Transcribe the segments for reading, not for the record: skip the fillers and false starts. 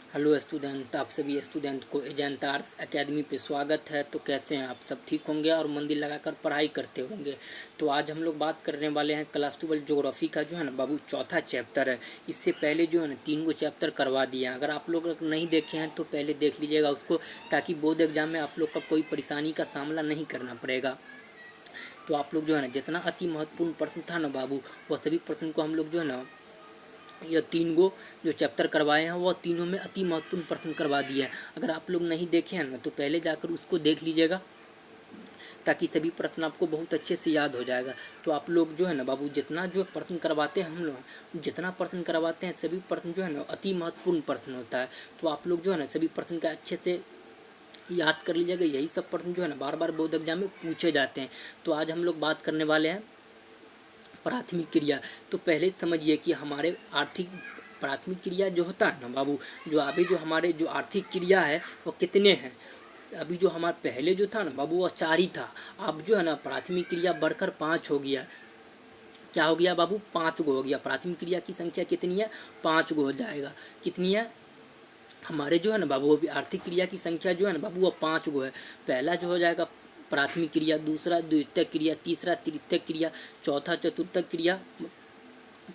Hello student, आप सभी student को एजेंटार्स एकेडमी पे स्वागत है। तो कैसे हैं आप सब? ठीक होंगे और मन दिल लगाकर पढ़ाई करते होंगे। तो आज हम लोग बात करने वाले हैं क्लास 12 ज्योग्राफी का जो है ना बाबू चौथा चैप्टर है। इससे पहले जो है ना 3 गो चैप्टर करवा दिए हैं। अगर आप लोग नहीं देखे हैं तो पहले देख लीजिएगा उसको, ताकि बोर्ड एग्जाम में आप लोग का कोई परेशानी का सामना नहीं करना पड़ेगा। तो आप लोग जो है ना जितना अति महत्वपूर्ण प्रश्न था ना बाबू, वह सभी प्रश्न को हम लोग जो है ना यह 3 गो जो चैप्टर करवाए हैं वह तीनों में अति महत्वपूर्ण प्रश्न करवा दिए हैं। अगर आप लोग नहीं देखे हैं ना तो पहले जाकर उसको देख लीजिएगा, ताकि सभी प्रश्न आपको बहुत अच्छे से याद हो जाएगा। तो आप लोग जो है ना बाबू जितना जो प्रश्न करवाते हैं हम लोग, जितना प्रश्न करवाते हैं सभी प्रश्न जो है ना अति महत्वपूर्ण प्रश्न होता है। तो आप लोग जो है ना सभी प्रश्न का अच्छे से याद कर लीजिएगा। यही सब प्रश्न जो है ना बार बार बोर्ड एग्जाम में पूछे जाते हैं। तो आज हम लोग बात करने वाले हैं प्राथमिक क्रिया। तो पहले समझिए कि हमारे आर्थिक प्राथमिक क्रिया जो होता है ना बाबू, जो अभी जो हमारे जो आर्थिक क्रिया है वो कितने हैं। अभी जो हमारे पहले जो था ना बाबू वह 4 ही था। अब जो है ना प्राथमिक क्रिया बढ़कर 5 हो गया। क्या हो गया बाबू? 5 गो हो गया। प्राथमिक क्रिया की संख्या कितनी है? 5 गो हो जाएगा। कितनी है हमारे जो है ना बाबू, अभी आर्थिक क्रिया की संख्या जो है ना बाबू वह 5 गो है। पहला जो हो जाएगा प्राथमिक क्रिया, दूसरा द्वितीयक क्रिया, तीसरा तृतीयक क्रिया, चौथा चतुर्थक क्रिया,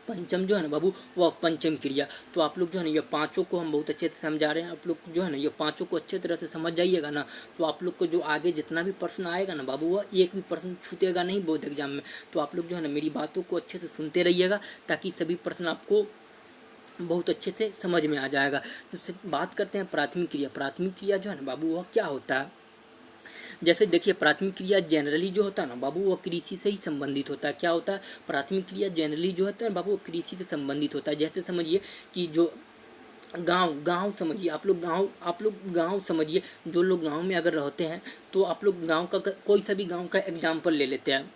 पंचम जो है ना बाबू वह पंचम क्रिया। तो आप लोग जो है ना ये पांचों को हम बहुत अच्छे से समझा रहे हैं। आप लोग जो है ना ये पांचों को अच्छे तरह से समझ जाइएगा ना, तो आप लोग को जो आगे जितना भी प्रश्न आएगा ना बाबू वह एक भी प्रश्न छूटेगा नहीं बोर्ड एग्जाम में। तो आप लोग जो है ना मेरी बातों को अच्छे से सुनते रहिएगा, ताकि सभी प्रश्न आपको बहुत अच्छे से समझ में आ जाएगा। तो बात करते हैं प्राथमिक क्रिया। प्राथमिक क्रिया जो है ना बाबू वह क्या होता है? जैसे देखिए प्राथमिक क्रिया जनरली जो होता है ना बाबू वो कृषि से ही संबंधित होता है। क्या होता है? प्राथमिक क्रिया जनरली जो होता है बाबू वो कृषि से संबंधित होता है। जैसे समझिए कि जो गांव समझिए, आप लोग गांव समझिए। जो लोग गांव में अगर रहते हैं तो आप लोग गांव का कोई सा भी गांव का एग्जाम्पल ले लेते हैं।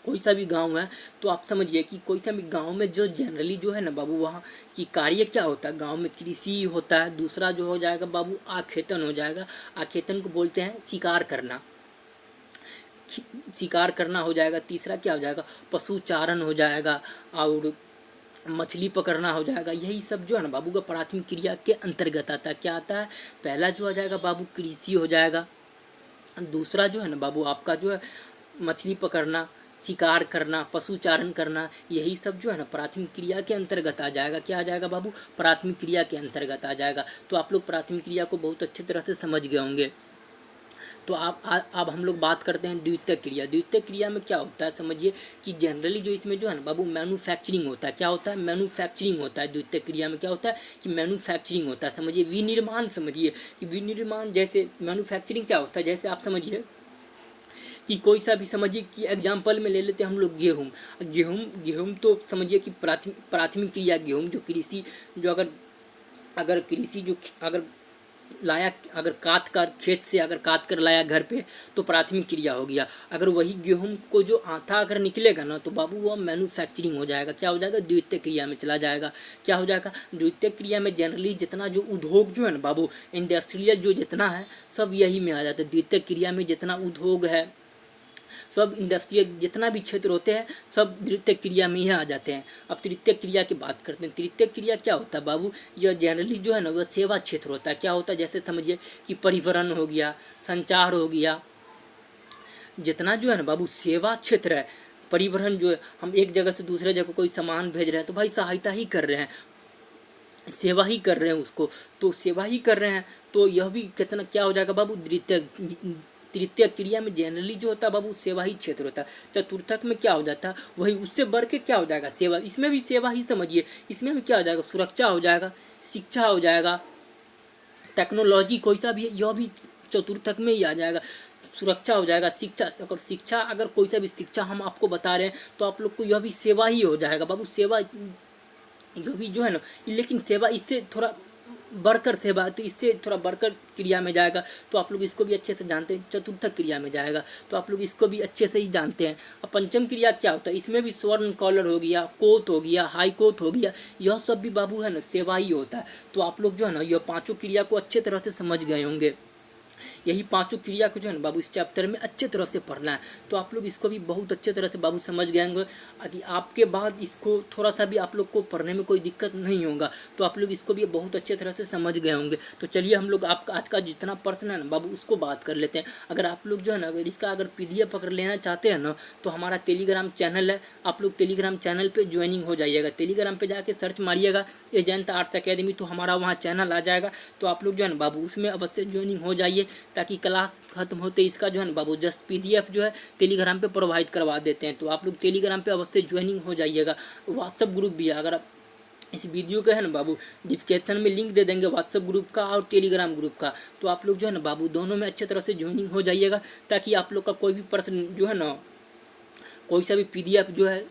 कोई सा भी गांव है तो आप समझिए कि कोई सा भी गांव में जो जनरली जो है ना बाबू वहाँ की कार्य क्या होता है? गांव में कृषि होता है। दूसरा जो हो जाएगा बाबू आखेतन हो जाएगा। आखेतन को बोलते हैं शिकार करना, शिकार करना हो जाएगा। तीसरा क्या हो जाएगा? पशुचारण हो जाएगा और मछली पकड़ना हो जाएगा। यही सब जो है ना बाबू का प्राथमिक क्रिया के अंतर्गत आता है। क्या आता है? पहला जो आ जाएगा बाबू कृषि हो जाएगा। दूसरा जो है ना बाबू आपका जो है मछली पकड़ना, शिकार करना, पशुचारण करना, यही सब जो है ना प्राथमिक क्रिया के अंतर्गत आ जाएगा। क्या आ जाएगा बाबू? प्राथमिक क्रिया के अंतर्गत आ जाएगा। तो आप लोग प्राथमिक क्रिया को बहुत अच्छी तरह से समझ गए होंगे। तो अब हम लोग बात करते हैं द्वितीयक क्रिया। द्वितीयक क्रिया में क्या होता है समझिए कि जनरली जो इसमें जो है ना बाबू मैन्युफैक्चरिंग होता है। क्या होता है? मैन्युफैक्चरिंग होता है। द्वितीयक क्रिया में क्या होता है कि मैन्युफैक्चरिंग होता है। समझिए विनिर्माण, समझिए कि विनिर्माण, जैसे मैन्युफैक्चरिंग क्या होता है, जैसे आप समझिए कि कोई सा भी समझिए कि एग्जाम्पल में ले लेते हैं हम लोग गेहूँ। गेहूँ तो समझिए कि प्राथमिक क्रिया गेहूँ जो कृषि, जो अगर अगर कृषि जो अगर लाया, अगर काट कर खेत से अगर काट कर लाया घर पे तो प्राथमिक क्रिया हो गया। अगर वही गेहूं को जो आटा अगर निकलेगा ना तो बाबू वो मैन्युफैक्चरिंग हो जाएगा। क्या हो जाएगा? द्वितीय क्रिया में चला जाएगा। क्या हो जाएगा? द्वितीय क्रिया में जनरली जितना जो उद्योग जो है ना बाबू, इंडस्ट्रियल जो जितना है सब यही में आ जाता है। द्वितीय क्रिया में जितना उद्योग है, सब इंडस्ट्रियल जितना भी क्षेत्र होते हैं सब तृतीय क्रिया में ही आ जाते हैं। अब तृतीय क्रिया की बात करते हैं। तृतीय क्रिया क्या होता है बाबू? यह जनरली जो है ना वह सेवा क्षेत्र होता है। क्या होता है? जैसे समझिए कि परिवहन हो गया, संचार हो गया, जितना जो है ना बाबू सेवा क्षेत्र है। परिवहन जो है, हम एक जगह से दूसरे जगह कोई सामान भेज रहे हैं तो भाई सहायता ही कर रहे हैं, सेवा ही कर रहे हैं उसको, तो सेवा ही कर रहे हैं। तो यह भी कितना क्या हो जाएगा बाबू? तृतीय क्रिया में जनरली जो होता है बाबू सेवा ही क्षेत्र होता है। चतुर्थक में क्या हो जाता है? वही उससे बढ़ के क्या हो जाएगा? सेवा। इसमें भी सेवा ही समझिए। इसमें भी क्या हो जाएगा? सुरक्षा हो जाएगा, शिक्षा हो जाएगा, टेक्नोलॉजी कोई सा भी है यह भी चतुर्थक में ही आ जाएगा। सुरक्षा हो जाएगा, शिक्षा अगर कोई सा भी शिक्षा हम आपको बता रहे हैं तो आप लोग को यह भी सेवा ही हो जाएगा बाबू। सेवा जो भी जो है ना, लेकिन सेवा इससे थोड़ा बढ़कर सेवा, तो इससे थोड़ा बढ़कर क्रिया में जाएगा। तो आप लोग इसको भी अच्छे से जानते हैं, चतुर्थक क्रिया में जाएगा। तो आप लोग इसको भी अच्छे से ही जानते हैं। अब पंचम क्रिया क्या होता है? इसमें भी स्वर्ण कॉलर हो गया, कोर्ट हो गया, हाई कोर्ट हो गया, यह सब भी बाबू है ना सेवा ही होता है। तो आप लोग जो है ना यह पांचों क्रिया को अच्छे तरह से समझ गए होंगे। यही पांचों क्रिया को जो है ना बाबू इस चैप्टर में अच्छे तरह से पढ़ना है। तो आप लोग इसको भी बहुत अच्छे तरह से बाबू समझ गए होंगे कि आपके बाद इसको थोड़ा सा भी आप लोग को पढ़ने में कोई दिक्कत नहीं होगा। तो आप लोग इसको भी बहुत अच्छे तरह से समझ गए होंगे। तो चलिए हम लोग आपका आज का जितना प्रश्न है ना बाबू उसको बात कर लेते हैं। अगर आप लोग जो है ना अगर इसका अगर PDF अगर लेना चाहते हैं ना तो हमारा टेलीग्राम चैनल है, आप लोग टेलीग्राम चैनल पर ज्वाइनिंग हो जाइएगा। टेलीग्राम पर जाके सर्च मारिएगा एजेंट आर्ट्स अकेडमी, तो हमारा वहाँ चैनल आ जाएगा। तो आप लोग जो है ना बाबू उसमें अवश्य ज्वाइनिंग हो जाइए, ताकि क्लास खत्म होते इसका जो है ना बाबू जस्ट PDF जो है टेलीग्राम पे प्रोवाइड करवा देते हैं। तो आप लोग टेलीग्राम पे अवश्य ज्वाइनिंग हो जाइएगा। व्हाट्सअप ग्रुप भी है, अगर आप इस वीडियो का है ना बाबू डिस्क्रिप्शन में लिंक दे देंगे व्हाट्सअप ग्रुप का और टेलीग्राम ग्रुप का। तो आप लोग जो है ना बाबू दोनों में अच्छे तरह से ज्वाइनिंग हो जाइएगा, ताकि आप लोग का कोई भी प्रश्न जो है ना कोई सा भी PDF जो है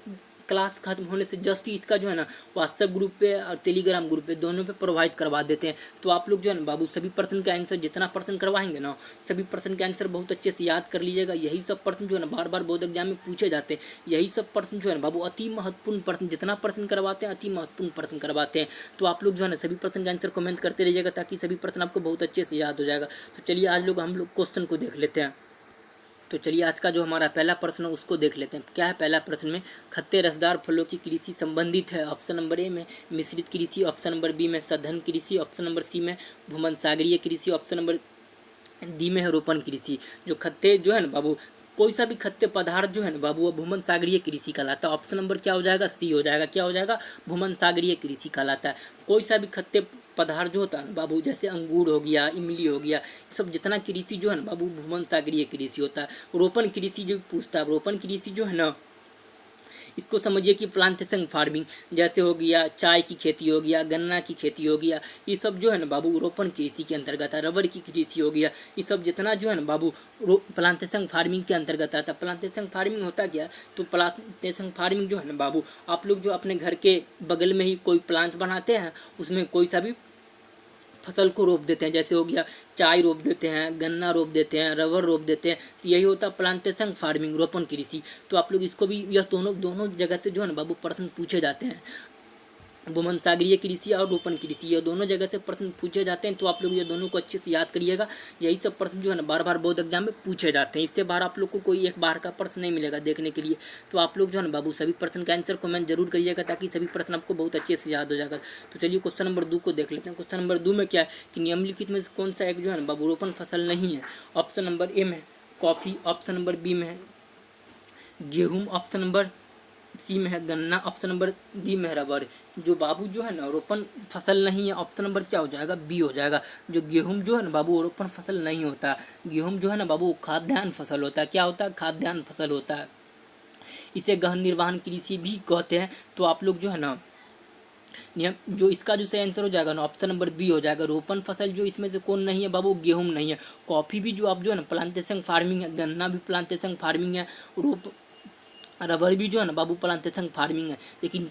क्लास खत्म होने से जस्ट ही इसका जो है ना व्हाट्सएप ग्रुप पे और टेलीग्राम ग्रुप पे दोनों पे प्रोवाइड करवा देते हैं। तो आप लोग जो है ना बाबू सभी प्रश्न का आंसर जितना प्रश्न करवाएंगे ना सभी प्रश्न का आंसर बहुत अच्छे से याद कर लीजिएगा। यही सब प्रश्न जो है ना बार बार बोर्ड एग्जाम में पूछे जाते हैं। यही सब प्रश्न जो है ना बाबू अति महत्वपूर्ण प्रश्न, जितना प्रश्न करवाते हैं अति महत्वपूर्ण प्रश्न करवाते हैं। तो आप लोग जो है ना सभी प्रश्न का आंसर कमेंट करते रहिएगा, ताकि सभी प्रश्न आपको बहुत अच्छे से याद हो जाएगा। तो चलिए आज हम लोग क्वेश्चन को देख लेते हैं। तो चलिए आज का जो हमारा पहला प्रश्न है उसको देख लेते हैं। क्या है पहला प्रश्न में, खत्ते रसदार फलों की कृषि संबंधित है। ऑप्शन नंबर ए में मिश्रित कृषि, ऑप्शन नंबर बी में सघन कृषि, ऑप्शन नंबर सी में भूमध्यसागरीय कृषि, ऑप्शन नंबर डी में है रोपण कृषि। जो खत्ते जो है ना बाबू कोई सा भी खत्ते पदार्थ जो है ना बाबू वो भूमध्यसागरीय कृषि कहलाता है। ऑप्शन नंबर क्या हो जाएगा, सी हो जाएगा। क्या हो जाएगा, भूमध्यसागरीय कृषि कहलाता है। कोई सा भी खत्ते पदार्थ जो होता है ना बाबू, जैसे अंगूर हो गया, इमली हो गया, सब जितना कृषि जो है ना बाबू भूमध्यसागरीय कृषि होता है। रोपण कृषि जो पूछता है, रोपण कृषि जो है ना इसको समझिए कि प्लांटेशन फार्मिंग, जैसे हो गया चाय की खेती हो गया, गन्ना की खेती हो गया, ये सब जो है ना बाबू रोपण कृषि के अंतर्गत है। रबर की कृषि हो गया, ये सब जितना जो है ना बाबू प्लांटेशन फार्मिंग के अंतर्गत आता है। प्लांटेशन फार्मिंग होता क्या, तो प्लांटेशन फार्मिंग जो है ना बाबू आप लोग जो अपने घर के बगल में ही कोई प्लांट बनाते हैं, उसमें कोई सा भी फसल को रोप देते हैं। जैसे हो गया चाय रोप देते हैं, गन्ना रोप देते हैं, रबर रोप देते हैं। तो यही होता है प्लांटेशन फार्मिंग, रोपण कृषि। तो आप लोग इसको भी यह दोनों जगह से जो है ना बाबू प्रश्न पूछे जाते हैं। भूमध्यसागरीय कृषि और रोपण कृषि, ये दोनों जगह से प्रश्न पूछे जाते हैं। तो आप लोग ये दोनों को अच्छे से याद करिएगा। यही सब प्रश्न जो है ना बार बार बोर्ड एग्जाम में पूछे जाते हैं। इससे बाहर आप लोग को कोई एक बार का प्रश्न नहीं मिलेगा देखने के लिए। तो आप लोग जो है ना बाबू सभी प्रश्न का आंसर कमेंट जरूर करिएगा, ताकि सभी प्रश्न आपको बहुत अच्छे से याद हो जाएगा। तो चलिए क्वेश्चन नंबर 2 को देख लेते हैं। क्वेश्चन नंबर 2 में क्या है कि निम्नलिखित में से कौन सा एक जो है ना बाबू रोपण फसल नहीं है। ऑप्शन नंबर ए में कॉफ़ी, ऑप्शन नंबर बी में है गेहूँ, ऑप्शन नंबर सी में है गन्ना, ऑप्शन नंबर डी में है रबर। जो बाबू जो है ना रोपण फसल नहीं है, ऑप्शन नंबर क्या हो जाएगा, बी हो जाएगा। जो गेहूं जो है ना बाबू रोपण फसल नहीं होता। गेहूं जो है ना बाबू खाद्यान्न फसल होता है। क्या होता है, खाद्यान्न फसल होता है। इसे गहन निर्वहन कृषि भी कहते हैं। तो आप लोग जो है ना जो इसका जो सही आंसर हो जाएगा ना ऑप्शन नंबर बी हो जाएगा। रोपण फसल जो इसमें से कौन नहीं है बाबू, गेहूं नहीं है। कॉफ़ी भी जो आप जो है ना प्लांटेशन फार्मिंग है, गन्ना भी प्लांटेशन फार्मिंग है, रबर भी जो है ना बाबू प्लांटेशन फार्मिंग है। लेकिन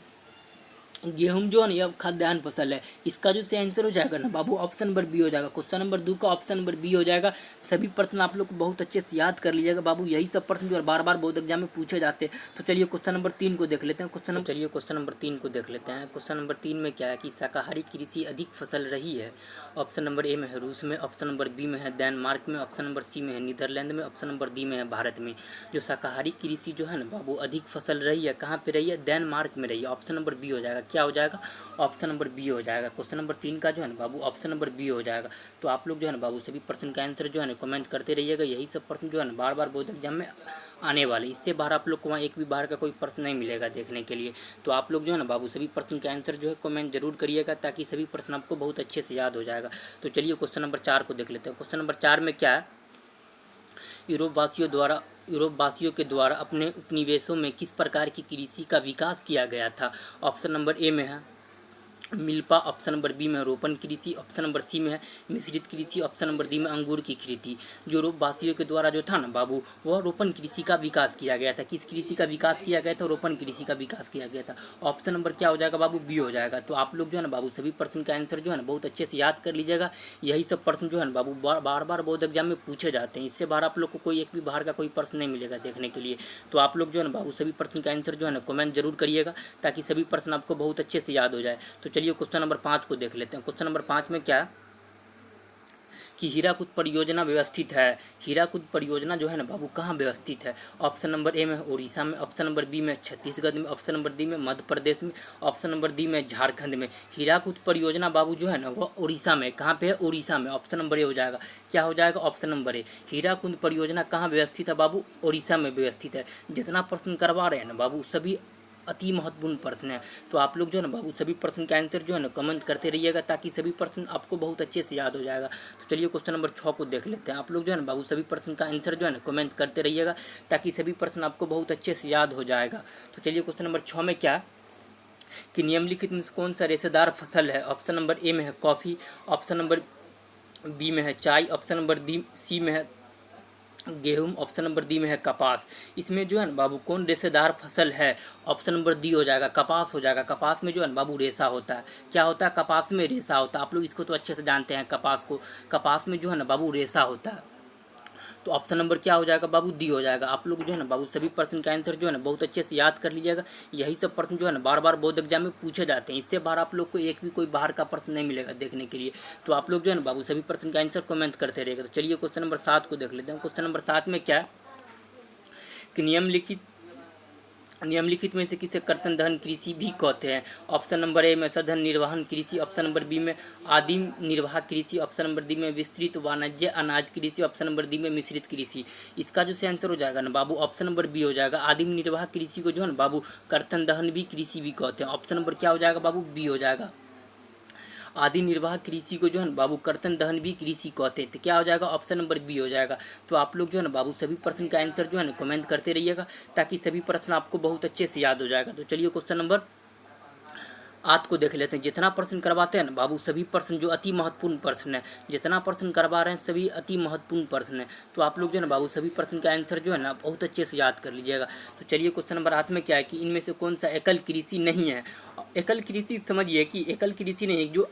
गेहूं जो है ना यह खाद्यान्न फसल है। इसका जो सही आंसर हो जाएगा ना बाबू ऑप्शन नंबर बी हो जाएगा। क्वेश्चन नंबर 2 का ऑप्शन नंबर बी हो जाएगा। सभी प्रश्न आप लोग को बहुत अच्छे से याद कर लीजिएगा बाबू। यही सब प्रश्न जो है बार बार बोर्ड एग्जाम में पूछे जाते हैं। तो चलिए क्वेश्चन नंबर 3 को देख लेते हैं। क्वेश्चन नंबर 3 को देख लेते हैं। क्वेश्चन नंबर 3 में क्या है कि शाकाहारी कृषि अधिक फसल रही है। ऑप्शन नंबर ए में है रूस में, ऑप्शन नंबर बी में है डेनमार्क में, ऑप्शन नंबर सी में है नीदरलैंड में, ऑप्शन नंबर डी में है भारत में। जो शाकाहारी कृषि जो है ना बाबू अधिक फसल रही है, कहाँ पे रही है, डेनमार्क में रही है। ऑप्शन नंबर बी हो जाएगा। क्या हो जाएगा, ऑप्शन नंबर बी हो जाएगा। क्वेश्चन नंबर 3 का जो है ना बाबू ऑप्शन नंबर बी हो जाएगा। तो आप लोग जो है ना बाबू सभी प्रश्न का आंसर जो है ना कमेंट करते रहिएगा। यही सब प्रश्न जो है ना बार बार बोर्ड एग्जाम में आने वाले, इससे बाहर आप लोग को वहाँ एक भी बाहर का कोई प्रश्न नहीं मिलेगा देखने के लिए। तो आप लोग जो है ना बाबू सभी प्रश्न का आंसर जो है कमेंट जरूर करिएगा, ताकि सभी प्रश्न आपको बहुत अच्छे से याद हो जाएगा। तो चलिए क्वेश्चन नंबर 4 को देख लेते हैं। क्वेश्चन नंबर 4 में क्या है, यूरोप वासियों के द्वारा अपने उपनिवेशों में किस प्रकार की कृषि का विकास किया गया था। ऑप्शन नंबर ए में है मिल्पा, ऑप्शन नंबर बी में रोपण कृषि, ऑप्शन नंबर सी में है मिश्रित कृषि, ऑप्शन नंबर डी में अंगूर की खेती। जो यूरोपवासियों के द्वारा जो था ना बाबू वह रोपण कृषि का विकास किया गया था। किस कृषि का विकास किया गया था, रोपण कृषि का विकास किया गया था। ऑप्शन नंबर क्या हो जाएगा बाबू, बी हो जाएगा। तो आप लोग जो है ना बाबू सभी प्रश्न का आंसर जो है ना बहुत अच्छे से याद कर लीजिएगा। यही सब प्रश्न जो है ना बाबू बार बार बोर्ड एग्जाम में पूछे जाते हैं। इससे बाहर आप लोग को कोई एक भी बाहर का कोई प्रश्न नहीं मिलेगा देखने के लिए। तो आप लोग जो है ना बाबू सभी प्रश्न का आंसर जो है ना कमेंट जरूर करिएगा, ताकि सभी प्रश्न आपको बहुत अच्छे से याद हो जाए। तो चलिए क्वेश्चन नंबर 5 को देख लेते हैं। क्वेश्चन नंबर 5 में क्या है कि हीराकुद परियोजना व्यवस्थित है। हीराकुद परियोजना जो है ना बाबू कहाँ व्यवस्थित है? ऑप्शन नंबर ए में उड़ीसा में, ऑप्शन नंबर बी में छत्तीसगढ़ में, ऑप्शन नंबर डी में मध्य प्रदेश में, ऑप्शन नंबर डी में झारखंड में। हीराकुद परियोजना बाबू जो है ना वो उड़ीसा में, कहाँ पे है? उड़ीसा में। ऑप्शन नंबर ए हो जाएगा। क्या हो जाएगा? ऑप्शन नंबर ए। हीराकुद परियोजना कहाँ व्यवस्थित है बाबू? उड़ीसा में व्यवस्थित है। जितना प्रश्न करवा रहे हैं ना बाबू सभी अति महत्वपूर्ण प्रश्न है, तो आप लोग जो है ना बाबू सभी प्रश्न का आंसर जो है ना कमेंट करते रहिएगा, ताकि सभी प्रश्न आपको बहुत अच्छे से याद हो जाएगा। तो चलिए क्वेश्चन नंबर 6 को देख लेते हैं। आप लोग जो है ना बाबू सभी प्रश्न का आंसर जो है ना कमेंट करते रहिएगा, ताकि सभी प्रश्न आपको बहुत अच्छे से याद हो जाएगा। तो चलिए क्वेश्चन नंबर 6 में क्या कि निम्नलिखित में कौन सा रेशेदार फसल है? ऑप्शन नंबर ए में है कॉफ़ी, ऑप्शन नंबर बी में है चाय, ऑप्शन नंबर डी सी में है गेहूं, ऑप्शन नंबर डी में है कपास। इसमें जो है ना बाबू कौन रेशेदार फसल है? ऑप्शन नंबर डी हो जाएगा, कपास हो जाएगा। कपास में जो है ना बाबू रेशा होता है। क्या होता है? कपास में रेशा होता है। आप लोग इसको तो अच्छे से जानते हैं कपास को। कपास में जो है ना बाबू रेशा होता है। तो ऑप्शन नंबर क्या हो जाएगा बाबू? डी हो जाएगा। आप लोग जो है ना बाबू सभी प्रश्न का आंसर जो है ना बहुत अच्छे से याद कर लीजिएगा। यही सब प्रश्न जो है ना बार बार बोर्ड एग्जाम में पूछे जाते हैं। इससे बाहर आप लोग को एक भी कोई बाहर का प्रश्न नहीं मिलेगा देखने के लिए। तो आप लोग जो है ना बाबू सभी प्रश्न का आंसर कमेंट करते रहेगा। तो चलिए क्वेश्चन नंबर 7 को देख लेते हैं। क्वेश्चन नंबर 7 में क्या है कि निम्नलिखित में से किसे कर्तन दहन कृषि भी कहते हैं? ऑप्शन नंबर ए में सघन निर्वहन कृषि, ऑप्शन नंबर बी में आदिम निर्वाह कृषि, ऑप्शन नंबर डी में विस्तृत वाणिज्य अनाज कृषि, ऑप्शन नंबर डी में मिश्रित कृषि। इसका जो आंसर हो जाएगा ना बाबू ऑप्शन नंबर बी हो जाएगा। आदिम निर्वाह कृषि को जो है ना बाबू कर्तन दहन भी कृषि भी कहते हैं। ऑप्शन नंबर क्या हो जाएगा बाबू? बी हो जाएगा। आदि निर्वाह कृषि को जो है ना बाबू कर्तन दहन भी कृषि कहते हैं। तो क्या हो जाएगा? ऑप्शन नंबर बी हो जाएगा। तो आप लोग जो है ना बाबू सभी प्रश्न का आंसर जो है ना कमेंट करते रहिएगा, ताकि सभी प्रश्न आपको बहुत अच्छे से याद हो जाएगा। तो चलिए क्वेश्चन नंबर 8 को देख लेते हैं। जितना प्रश्न करवाते हैं ना बाबू सभी प्रश्न जो अति महत्वपूर्ण प्रश्न है, जितना प्रश्न करवा रहे हैं सभी अति महत्वपूर्ण प्रश्न है। तो आप लोग जो है ना बाबू सभी प्रश्न का आंसर जो है ना बहुत अच्छे से याद कर लीजिएगा। तो चलिए क्वेश्चन नंबर 8 में क्या है कि इनमें से कौन सा एकल कृषि नहीं है? एकल कृषि समझिए कि एकल कृषि नहीं है, जो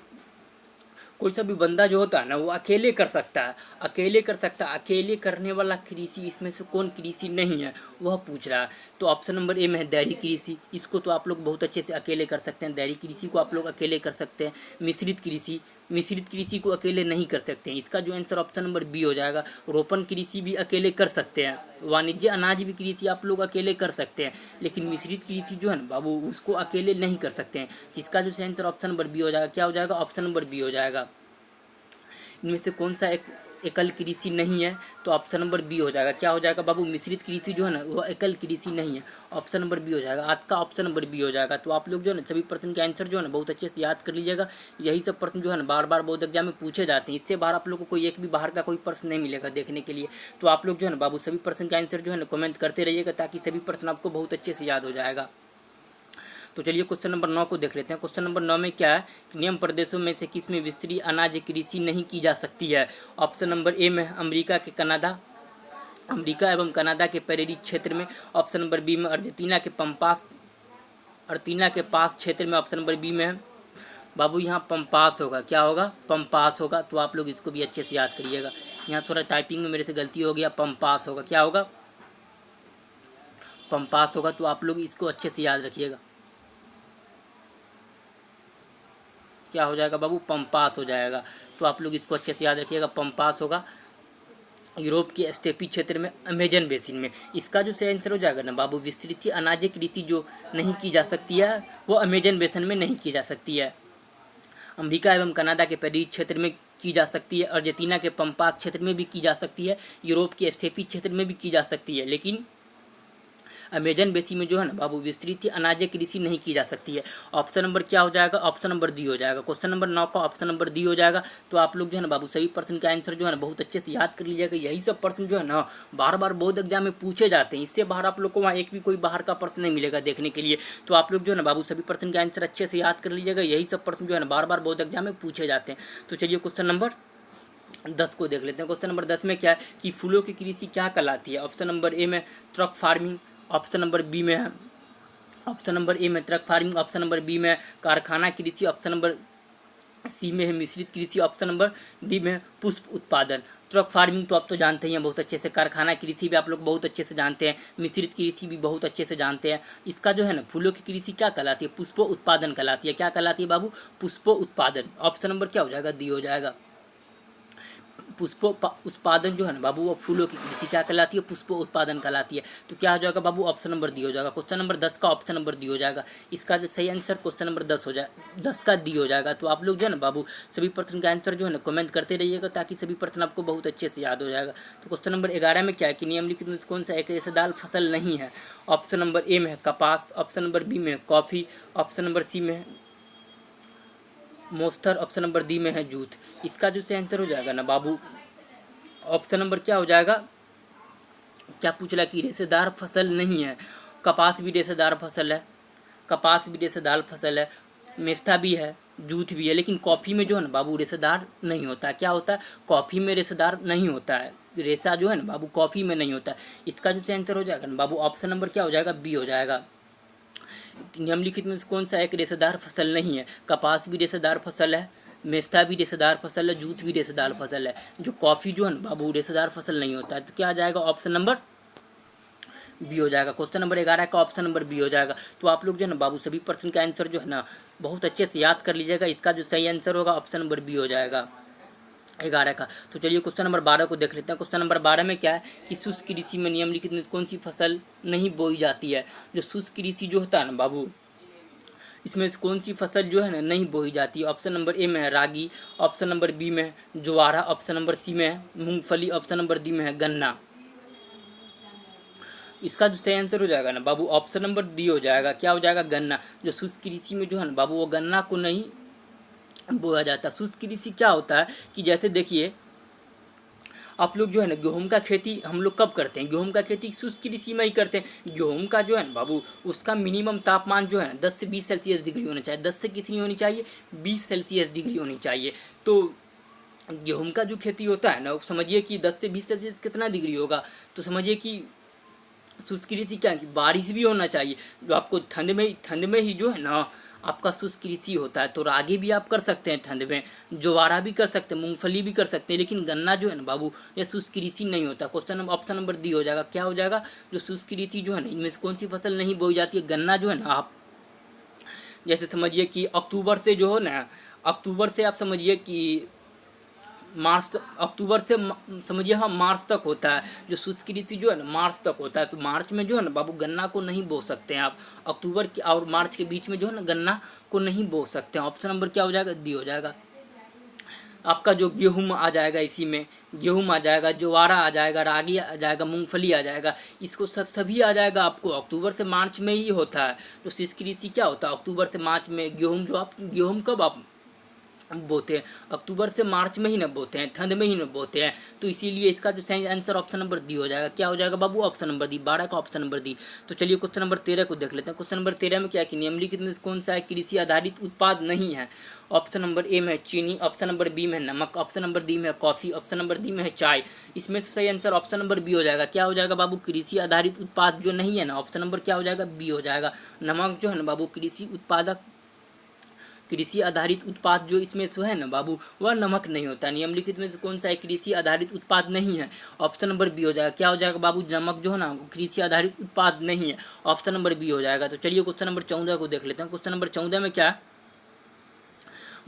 कोई सा भी बंदा जो होता है ना वो अकेले कर सकता है, अकेले कर सकता है। अकेले करने वाला कृषि इसमें से कौन कृषि नहीं है वह पूछ रहा है। तो ऑप्शन नंबर ए में है डेयरी कृषि। इसको तो आप लोग बहुत अच्छे से अकेले कर सकते हैं। डेयरी कृषि को आप लोग अकेले कर सकते हैं। मिश्रित कृषि को अकेले नहीं कर सकते हैं। इसका जो आंसर ऑप्शन नंबर बी हो जाएगा। रोपण कृषि भी अकेले कर सकते हैं। वाणिज्य अनाज भी कृषि आप लोग अकेले कर सकते हैं, लेकिन मिश्रित कृषि जो है ना बाबू उसको अकेले नहीं कर सकते हैं। जिसका जो आंसर ऑप्शन नंबर बी हो जाएगा। क्या हो जाएगा? ऑप्शन नंबर बी हो जाएगा। इनमें से कौन सा एक एकल कृषि नहीं है? तो ऑप्शन नंबर बी हो जाएगा। क्या हो जाएगा बाबू? मिश्रित कृषि जो है ना वो एकल कृषि नहीं है। ऑप्शन नंबर बी हो जाएगा। आज का ऑप्शन नंबर बी हो जाएगा। तो आप लोग जो है ना सभी प्रश्न के आंसर जो है ना बहुत अच्छे से याद कर लीजिएगा। यही सब प्रश्न जो है ना बार बार बोर्ड एग्जाम में पूछे जाते हैं। इससे बाहर आप लोग को कोई एक भी बाहर का कोई प्रश्न नहीं मिलेगा देखने के लिए। तो आप लोग जो है ना बाबू सभी प्रश्न का आंसर जो है ना कमेंट करते रहिएगा, ताकि सभी प्रश्न आपको बहुत अच्छे से याद हो जाएगा। तो चलिए क्वेश्चन नंबर 9 को देख लेते हैं। क्वेश्चन नंबर 9 में क्या है कि नियम प्रदेशों में से किस में विस्तृत अनाज कृषि नहीं की जा सकती है? ऑप्शन नंबर ए में अमेरिका एवं कनाडा के प्रेरी क्षेत्र में, ऑप्शन नंबर बी में अर्जेंटीना के पास क्षेत्र में, ऑप्शन नंबर बी में है बाबू यहाँ पंपास होगा। क्या होगा? पंपास होगा। तो आप लोग इसको भी अच्छे से याद करिएगा। यहाँ थोड़ा टाइपिंग में मेरे से गलती हो गया। पंपास होगा। क्या होगा? पंपास होगा। तो आप लोग इसको अच्छे से याद रखिएगा। क्या हो जाएगा बाबू? पंपास हो जाएगा। तो आप लोग इसको अच्छे से याद रखिएगा। पंपास होगा। यूरोप के स्टेपी क्षेत्र में, अमेजन बेसिन में। इसका जो आंसर हो जाएगा ना बाबू विस्तृत अनाज कृषि जो नहीं की जा सकती है वो अमेजन बेसिन में नहीं की जा सकती है। अमेरिका एवं कनाडा के पेरिस क्षेत्र में की जा सकती है। अर्जेंटीना के पंपास क्षेत्र में भी की जा सकती है। यूरोप के स्टेपी क्षेत्र में भी की जा सकती है, लेकिन अमेजन बेसिन में जो है ना बाबू विस्तृत अनाज कृषि नहीं की जा सकती है। ऑप्शन नंबर क्या हो जाएगा? ऑप्शन नंबर डी हो जाएगा। क्वेश्चन नंबर 9 का ऑप्शन नंबर डी हो जाएगा। तो आप लोग जो है ना बाबू सभी प्रश्न का आंसर जो है ना बहुत अच्छे से याद कर लीजिएगा। यही सब प्रश्न जो है ना बार बार बोर्ड एग्जाम में पूछे जाते हैं। इससे बाहर आप लोग को वहाँ एक भी कोई बाहर का प्रश्न नहीं मिलेगा देखने के लिए। तो आप लोग जो है ना बाबू सभी प्रश्न का आंसर अच्छे से याद कर लीजिएगा। यही सब प्रश्न जो है ना बार बार बोर्ड एग्जाम में पूछे जाते हैं। तो चलिए क्वेश्चन नंबर 10 को देख लेते हैं। क्वेश्चन नंबर 10 में क्या है कि फूलों की कृषि क्या कहलाती है? ऑप्शन नंबर ए में truck farming, option number B में है ऑप्शन नंबर ए में truck farming, option number B में कारखाना कृषि, ऑप्शन नंबर सी में है मिश्रित कृषि, ऑप्शन नंबर डी में पुष्प उत्पादन। ट्रक फार्मिंग तो आप तो जानते ही हैं बहुत अच्छे से। कारखाना कृषि भी आप लोग बहुत अच्छे से जानते हैं। मिश्रित कृषि भी बहुत अच्छे से जानते हैं। इसका जो है ना फूलों की कृषि क्या कहलाती है? पुष्प उत्पादन कहलाती है। क्या कहलाती है बाबू? पुष्प उत्पादन। ऑप्शन नंबर क्या हो जाएगा? डी हो जाएगा। उत्पादन जो है ना बाबू वो फूलों की कृषि क्या कहलाती है, पुष्प उत्पादन कहलाती है। तो क्या हो जाएगा बाबू, ऑप्शन नंबर डी हो जाएगा। क्वेश्चन नंबर 10 का ऑप्शन नंबर डी हो जाएगा। इसका जो सही आंसर क्वेश्चन नंबर 10 हो जाए, 10 का डी हो जाएगा। तो आप लोग जो है ना बाबू सभी प्रश्न का आंसर जो है ना कमेंट करते रहिएगा, ताकि सभी प्रश्न आपको बहुत अच्छे से याद हो जाएगा। तो क्वेश्चन नंबर 11 में क्या है कि निम्नलिखित में कौन सा एक रेशेदार फसल नहीं है। ऑप्शन नंबर ए में है कपास, ऑप्शन नंबर बी में है कॉफ़ी, ऑप्शन नंबर सी में है मोस्टर, ऑप्शन नंबर डी में है जूट। इसका जो सही आंसर हो जाएगा ना बाबू, ऑप्शन नंबर क्या हो जाएगा, क्या पूछ रहा है कि रेशेदार फसल नहीं है। कपास भी रेशेदार फसल है, कपास भी रेशेदार फसल है, मेस्ता भी है, जूट भी है, लेकिन कॉफ़ी में जो है ना बाबू रेशेदार नहीं होता है। क्या होता है, कॉफ़ी में रेशेदार नहीं होता है, रेशा जो है ना बाबू कॉफ़ी में नहीं होता है। इसका जो आंसर हो जाएगा ना बाबू, ऑप्शन नंबर क्या हो जाएगा, बी हो जाएगा। निम्नलिखित में से कौन सा एक रेशेदार फसल नहीं है। कपास भी रेशेदार फसल है, मेस्ता भी रेशेदार फसल है, जूट भी रेशेदार फसल है। जो कॉफ़ी जो है ना बाबू रेशेदार फसल नहीं होता है। तो क्या आ जाएगा, ऑप्शन नंबर बी हो जाएगा। क्वेश्चन नंबर 11 का ऑप्शन नंबर बी हो जाएगा। तो आप लोग जो है ना बाबू सभी प्रश्न का आंसर जो है ना बहुत अच्छे से याद कर लीजिएगा। इसका जो सही आंसर होगा ऑप्शन नंबर बी हो जाएगा 11 का। तो चलिए क्वेश्चन नंबर 12 को देख लेते हैं। क्वेश्चन नंबर 12 में क्या है कि शुष्क कृषि में निम्नलिखित में कौन सी फसल नहीं बोई जाती है। जो शुष्क कृषि जो होता है ना बाबू, इसमें से कौन सी फसल जो है ना नहीं बोई जाती है। ऑप्शन नंबर ए में है रागी, ऑप्शन नंबर बी में है ज्वारा, ऑप्शन नंबर सी में है मूंगफली, ऑप्शन नंबर डी में है गन्ना। इसका जो सही आंसर हो जाएगा ना बाबू, ऑप्शन नंबर डी हो जाएगा। क्या हो जाएगा, गन्ना। जो शुष्क कृषि में जो है ना बाबू वो गन्ना को नहीं बोया जाता। शुष्क कृषि क्या होता है कि जैसे देखिए आप लोग जो है ना गेहूं का खेती हम लोग कब करते हैं, गेहूं का खेती शुष्क कृषि में ही करते हैं। गेहूं का जो है ना बाबू उसका मिनिमम तापमान जो है ना 10 से 20 सेल्सियस डिग्री होना चाहिए। 10 से कितनी होनी चाहिए, 20 सेल्सियस डिग्री होनी चाहिए। तो गेहूं का जो खेती होता है ना समझिए कि 10 से 20 सेल्सियस कितना डिग्री होगा, तो समझिए कि शुष्क कृषि क्या है, बारिश भी होना चाहिए। जो आपको ठंड में ही जो है ना आपका शुष्क कृषि होता है। तो रागी भी आप कर सकते हैं ठंड में, ज्वारा भी कर सकते हैं, मूंगफली भी कर सकते हैं, लेकिन गन्ना जो है ना बाबू ये शुष्क कृषि नहीं होता। क्वेश्चन ऑप्शन नंबर डी हो जाएगा। क्या हो जाएगा, जो शुष्क कृषि जो है ना इनमें से कौन सी फसल नहीं बोई जाती है, गन्ना जो है ना। आप जैसे समझिए कि अक्टूबर से जो हो ना, अक्टूबर से आप समझिए कि मार्च, अक्टूबर से समझिए हाँ मार्च तक होता है। जो शुष्क कृषि जो है ना मार्च तक होता है। तो मार्च में जो है ना बाबू गन्ना को नहीं बो सकते हैं आप। अक्टूबर के और मार्च के बीच में जो है ना गन्ना को नहीं बो सकते हैं। ऑप्शन नंबर क्या हो जाएगा, डी हो जाएगा। आपका जो गेहूं आ जाएगा, इसी में गेहूं आ जाएगा, ज्वारा आ जाएगा, रागी आ जाएगा, मूंगफली आ जाएगा। इसको सभी आ जाएगा आपको अक्टूबर से मार्च में ही होता है। तो शुष्क कृषि क्या होता है, अक्टूबर से मार्च में। गेहूं जो आप गेहूं कब आप बोते हैं, अक्टूबर से मार्च में ही न बोते हैं, ठंड में ही न बोते हैं। तो इसीलिए इसका जो सही आंसर ऑप्शन नंबर डी हो जाएगा। क्या हो जाएगा बाबू, ऑप्शन नंबर डी। 12 का ऑप्शन नंबर डी। तो चलिए क्वेश्चन नंबर 13 को देख लेते हैं। क्वेश्चन नंबर 13 में क्या है कि निम्नलिखित में कौन सा है कृषि आधारित उत्पाद नहीं है। ऑप्शन नंबर ए में है चीनी, ऑप्शन नंबर बी में है नमक, ऑप्शन नंबर डी में है कॉफ़ी, ऑप्शन नंबर डी में है चाय। इसमें से सही आंसर ऑप्शन नंबर बी हो जाएगा। क्या हो जाएगा बाबू, कृषि आधारित उत्पाद जो नहीं है ना, ऑप्शन नंबर क्या हो जाएगा, बी हो जाएगा। नमक जो है ना बाबू कृषि आधारित उत्पाद जो इसमें से है ना बाबू वह नमक नहीं होता। निम्नलिखित में से कौन सा एक कृषि आधारित उत्पाद नहीं है। ऑप्शन नंबर बी हो जाएगा। क्या हो जाएगा बाबू, नमक जो है ना कृषि आधारित उत्पाद नहीं है। ऑप्शन नंबर बी हो जाएगा। तो चलिए क्वेश्चन नंबर 14 को देख लेते हैं। क्वेश्चन नंबर 14 में क्या है,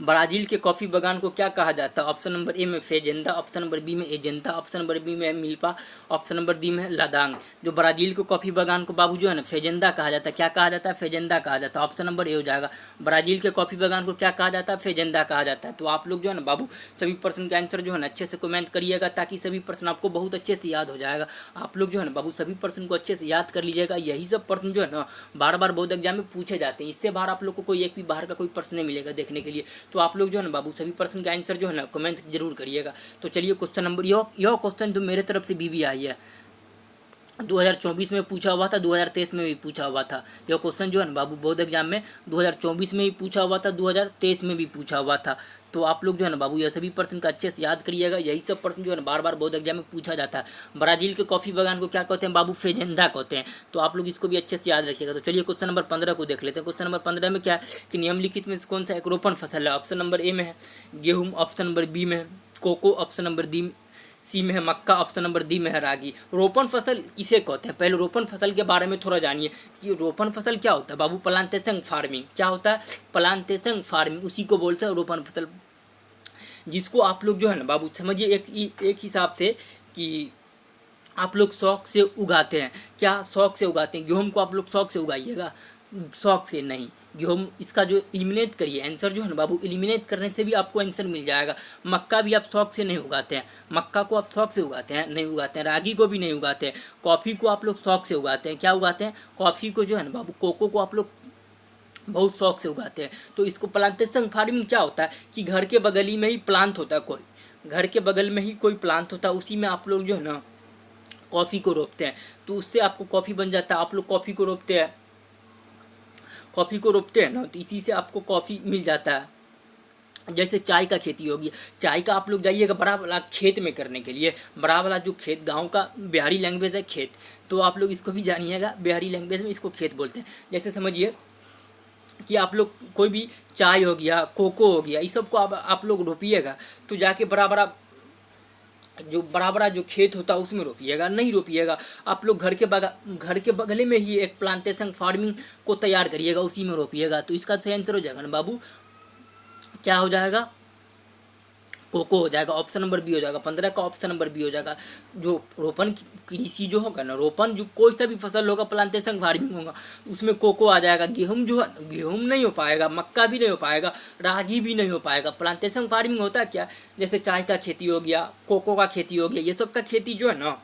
ब्राजील के कॉफ़ी बागान को क्या कहा जाता है। ऑप्शन नंबर ए में फेजेंदा, ऑप्शन नंबर बी में एजेंटा, ऑप्शन नंबर बी में मिल्पा, ऑप्शन नंबर डी में लादांग। जो ब्राजील के कॉफ़ी बागान को बाबू जो है ना फेजेंदा कहा जाता है। क्या कहा जाता है, फेजेंदा कहा जाता है। ऑप्शन नंबर ए हो जाएगा। ब्राजील के कॉफ़ी बागान को क्या कहा जाता है, फेजेंदा कहा जाता है। तो आप लोग जो है ना बाबू सभी प्रश्न का आंसर जो है ना अच्छे से कमेंट करिएगा, ताकि सभी प्रश्न आपको बहुत अच्छे से याद हो जाएगा। आप लोग जो है ना बाबू सभी प्रश्न को अच्छे से याद कर लीजिएगा। यही सब प्रश्न जो है ना बार बार बोर्ड एग्जाम में पूछे जाते हैं। इससे बाहर आप लोग को कोई एक भी बाहर का कोई प्रश्न नहीं मिलेगा देखने के लिए। तो आप लोग जो है ना बाबू सभी प्रश्न का आंसर जो है ना कमेंट जरूर करिएगा। तो चलिए क्वेश्चन नंबर यह क्वेश्चन जो मेरे तरफ से भी आई है, 2024 में पूछा हुआ था, 2023 में भी पूछा हुआ था। यह क्वेश्चन जो है ना बाबू बोर्ड एग्जाम में 2024 में भी पूछा हुआ था, 2023 में भी पूछा हुआ था। तो आप लोग जो है ना बाबू यह सभी प्रश्न का अच्छे से याद करिएगा। यही सब प्रश्न जो है ना बार बार बोर्ड एग्जाम में पूछा जाता है। ब्राजील के कॉफ़ी बागान को क्या कहते हैं बाबू, फेजेंदा कहते हैं। तो आप लोग इसको भी अच्छे से याद रखिएगा। तो चलिए क्वेश्चन नंबर 15 को देख लेते हैं। क्वेश्चन नंबर 15 में क्या है कि निम्नलिखित में कौन सा एक रोपण फसल है। ऑप्शन नंबर ए में है गेहूँ, ऑप्शन नंबर बी में है कोको, ऑप्शन नंबर सी में है मक्का, ऑप्शन नंबर डी में है रागी। रोपण फसल किसे कहते हैं, पहले रोपण फसल के बारे में थोड़ा जानिए कि रोपण फसल क्या होता है बाबू। प्लांटेशन फार्मिंग क्या होता है, प्लांटेशन फार्मिंग, उसी को बोलते हैं रोपण फसल। जिसको आप लोग जो है ना बाबू समझिए एक हिसाब से कि आप लोग शौक से उगाते हैं। क्या शौक से उगाते हैं? गेहूँ को आप लोग शौक से उगाइएगा? शौक से नहीं। गेहूँ इसका जो एलिमिनेट करिए, आंसर जो है ना बाबू एलिमिनेट करने से भी आपको आंसर मिल जाएगा। मक्का भी आप शौक से नहीं उगाते हैं, मक्का को आप शौक से उगाते हैं? नहीं उगाते हैं। रागी को भी नहीं उगाते हैं। कॉफ़ी को आप लोग शौक से उगाते हैं? क्या उगाते हैं? कॉफ़ी को जो है ना बाबू, कोको को आप लोग बहुत शौक से उगाते हैं। तो इसको प्लांटेशन फार्मिंग क्या होता है कि घर के बगल ही में ही प्लांट होता है, कोई घर के बगल में ही कोई प्लांट होता है, उसी में आप लोग जो है ना कॉफ़ी को रोपते हैं, तो उससे आपको कॉफ़ी बन जाता है। आप लोग कॉफ़ी को रोपते हैं, कॉफ़ी को रोपते हैं ना, तो इसी से आपको कॉफ़ी मिल जाता है। जैसे चाय का खेती होगी, चाय का आप लोग जाइएगा बड़ा वाला खेत में करने के लिए, बड़ा वाला जो खेत, गांव का बिहारी लैंग्वेज है खेत, तो आप लोग इसको भी जानिएगा, बिहारी लैंग्वेज में इसको खेत बोलते हैं। जैसे समझिए कि आप लोग कोई भी चाय हो गया, कोको हो गया, इस सब को आप लोग रोपिएगा, तो जाके बड़ा बड़ा जो खेत होता है उसमें रोपिएगा, नहीं रोपिएगा। आप लोग घर के बगले में ही एक प्लांटेशन फार्मिंग को तैयार करिएगा, उसी में रोपिएगा। तो इसका सही आंसर हो जाएगा ना बाबू, क्या हो जाएगा? कोको हो जाएगा। ऑप्शन नंबर बी हो जाएगा। 15 का ऑप्शन नंबर बी हो जाएगा। जो रोपण कृषि जो होगा ना, रोपण जो कोई सा भी फसल होगा, प्लांटेशन फार्मिंग होगा, उसमें कोको आ जाएगा। गेहूँ जो है, गेहूँ नहीं हो पाएगा, मक्का भी नहीं हो पाएगा, रागी भी नहीं हो पाएगा। प्लांटेशन फार्मिंग होता है क्या? जैसे चाय का खेती हो गया, कोको का खेती हो गया, ये सब का खेती जो है ना,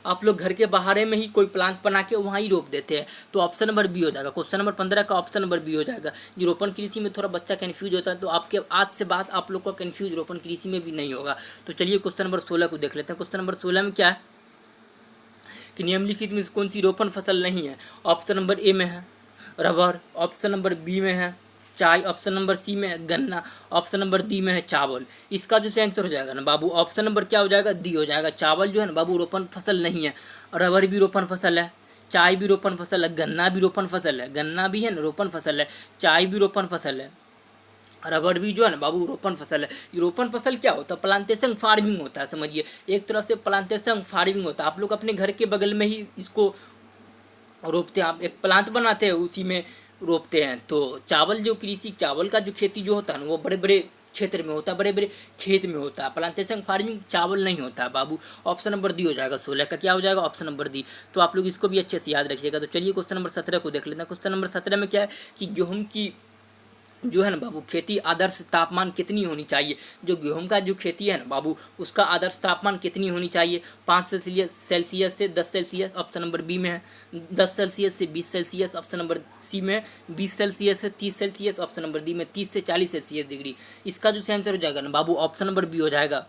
आप लोग घर के बाहर में ही कोई प्लांट बना के वहाँ ही रोप देते हैं। तो ऑप्शन नंबर बी हो जाएगा। क्वेश्चन नंबर 15 का ऑप्शन नंबर बी हो जाएगा। जो रोपण कृषि में थोड़ा बच्चा कन्फ्यूज होता है, तो आपके आज से बाद आप लोग का कन्फ्यूज रोपण कृषि में भी नहीं होगा। तो चलिए क्वेश्चन नंबर 16 को देख लेते हैं। क्वेश्चन नंबर 16 में क्या है कि निम्नलिखित में कौन सी रोपण फसल नहीं है? ऑप्शन नंबर ए में है रबर, ऑप्शन नंबर बी में है चाय, ऑप्शन नंबर सी में है गन्ना, ऑप्शन नंबर डी में है चावल। इसका जो से आंसर हो जाएगा ना बाबू, ऑप्शन नंबर क्या हो जाएगा? डी हो जाएगा। चावल जो है ना बाबू रोपण फसल नहीं है। रबर भी रोपण फसल है, चाय भी रोपण फसल है, गन्ना भी रोपण फसल है, गन्ना भी है ना रोपण फसल है, चाय भी रोपण फसल है, रबर भी जो है ना बाबू रोपण फसल है। ये रोपण फसल क्या होता है? प्लांटेशन फार्मिंग होता है। समझिए, एक तरह से प्लांटेशन फार्मिंग होता है। आप लोग अपने घर के बगल में ही इसको रोपते हैं, आप एक प्लांट बनाते हैं, उसी में रोपते हैं। तो चावल जो कृषि, चावल का जो खेती जो होता है ना, वो बड़े बड़े क्षेत्र में होता है, बड़े बड़े खेत में होता है। प्लांटेशन फार्मिंग चावल नहीं होता है बाबू। ऑप्शन नंबर डी हो जाएगा। 16 का क्या हो जाएगा? Option number D. तो आप लोग इसको भी अच्छे से याद रखिएगा। तो चलिए क्वेश्चन नंबर 17 को देख लेते हैं। क्वेश्चन नंबर 17 में क्या है कि गेहूँ की जो है ना बाबू खेती आदर्श तापमान कितनी होनी चाहिए? जो गेहूं का जो खेती है ना बाबू, उसका आदर्श तापमान कितनी होनी चाहिए? 5 सेल्सियस से 10 सेल्सियस, ऑप्शन नंबर बी में है। 10 सेल्सियस से 20 सेल्सियस, ऑप्शन नंबर सी में। 20 सेल्सियस से 30 सेल्सियस, ऑप्शन नंबर डी में। 30 से 40 सेल्सियस डिग्री। इसका जो आंसर हो जाएगा ना बाबू, ऑप्शन नंबर बी हो जाएगा।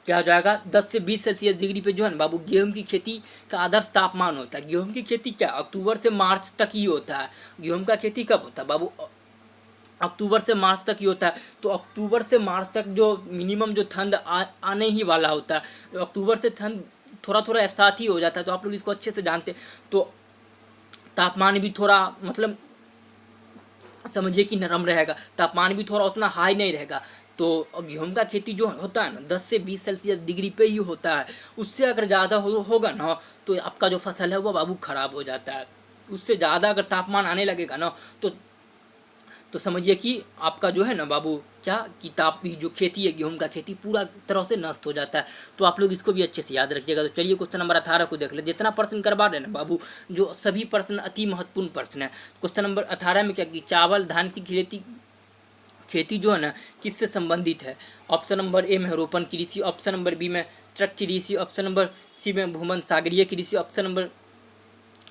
क्या हो जाएगा? 10 से 20 सेल्सियस डिग्री पे जो है ना बाबू गेहूं की खेती का आदर्श तापमान होता है। गेहूं की खेती क्या अक्टूबर से मार्च तक ही होता है। गेहूं का खेती कब होता है बाबू? अक्टूबर से मार्च तक ही होता है। तो अक्टूबर से मार्च तक जो मिनिमम जो ठंड आने ही वाला होता है, तो अक्टूबर से ठंड थोड़ा थोड़ा स्टार्ट ही हो जाता है। तो आप लोग इसको अच्छे से जानते हैं। तो तापमान भी थोड़ा मतलब समझिए कि नरम रहेगा, तापमान भी थोड़ा उतना हाई नहीं रहेगा। तो गेहूं का खेती जो होता है ना 10 से 20 सेल्सियस डिग्री पे ही होता है। उससे अगर ज़्यादा होगा ना, तो आपका जो फसल है वो बाबू खराब हो जाता है। उससे ज़्यादा अगर तापमान आने लगेगा ना, तो समझिए कि आपका जो है ना बाबू क्या किताब की जो खेती है, गेहूं का खेती पूरा तरह से नष्ट हो जाता है। तो आप लोग इसको भी अच्छे से याद रखिएगा। तो चलिए क्वेश्चन नंबर 18 को देख ले। जितना प्रश्न करवा रहे हैं ना बाबू, जो सभी प्रश्न अति महत्वपूर्ण प्रश्न है। क्वेश्चन नंबर 18 में क्या कि चावल धान की खेती जो है ना किससे संबंधित है? ऑप्शन नंबर ए में रोपण कृषि, ऑप्शन नंबर बी में ट्रक कृषि, ऑप्शन नंबर सी में भूमन सागरीय कृषि, ऑप्शन नंबर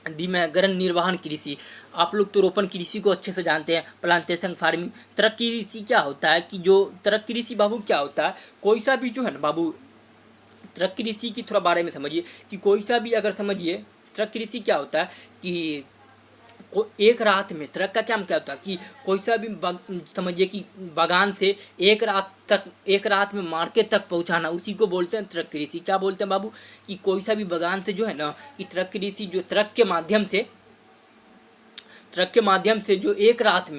डी में गगन निर्वहन कृषि। आप लोग तो रोपण कृषि को अच्छे से जानते हैं, प्लांटेशन फार्मिंग। तरक कृषि क्या होता है कि जो तरक कृषि बाबू क्या होता है, कोई सा भी जो है ना बाबू तरक कृषि की थोड़ा बारे में समझिए कि कोई सा भी अगर समझिए तरक कृषि क्या होता है कि एक रात में ट्रक का क्या होता है कि कोई सा भी समझिए कि बागान से एक रात में मार्केट तक पहुंचाना, उसी को बोलते हैं ट्रक कृषि। क्या बोलते हैं बाबू कि कोई सा भी बागान से जो है ना कि ट्रक कृषि जो ट्रक के माध्यम से जो एक रात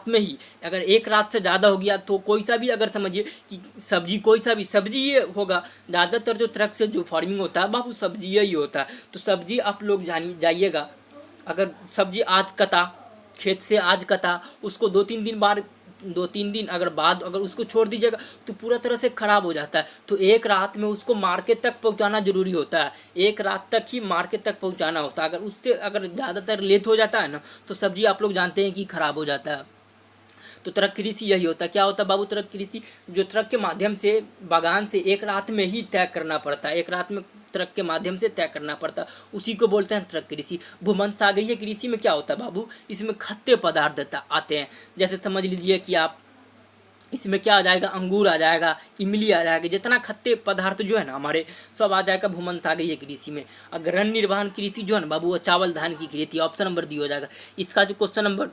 में ही अगर एक रात से ज़्यादा हो गया, तो कोई सा भी अगर समझिए कि सब्जी, कोई सा भी सब्जी ये होगा। ज़्यादातर जो ट्रक से जो फार्मिंग होता है बाबू सब्जी ही होता है। तो सब्जी आप लोग जाइएगा, अगर सब्जी आज कटा, खेत से आज कटा, उसको 2-3 दिन बाद 2-3 दिन अगर बाद अगर उसको छोड़ दीजिएगा तो पूरा तरह से ख़राब हो जाता है। तो एक रात में उसको मार्केट तक पहुंचाना ज़रूरी होता है, एक रात तक ही मार्केट तक पहुंचाना होता है। अगर उससे अगर ज़्यादातर लेट हो जाता है ना तो सब्ज़ी आप लोग जानते हैं कि ख़राब हो जाता है। तो ट्रक कृषि यही होता है। क्या होता है बाबू ट्रक कृषि? जो ट्रक के माध्यम से बागान से एक रात में ही तय करना पड़ता है, एक रात में ट्रक के माध्यम से तय करना पड़ता है, उसी को बोलते हैं ट्रक कृषि। भूमध्य सागरीय कृषि में क्या होता है बाबू? इसमें खद्य पदार्थ आते हैं। जैसे समझ लीजिए कि आप इसमें क्या आ जाएगा, अंगूर आ जाएगा, इमली आ जाएगा, जितना खद्य पदार्थ जो है ना हमारे सब आ जाएगा भूमध्य सागरीय कृषि में। अगर निर्वहन कृषि जो है ना बाबू वो चावल धान की खेती, ऑप्शन नंबर डी हो जाएगा। इसका जो क्वेश्चन नंबर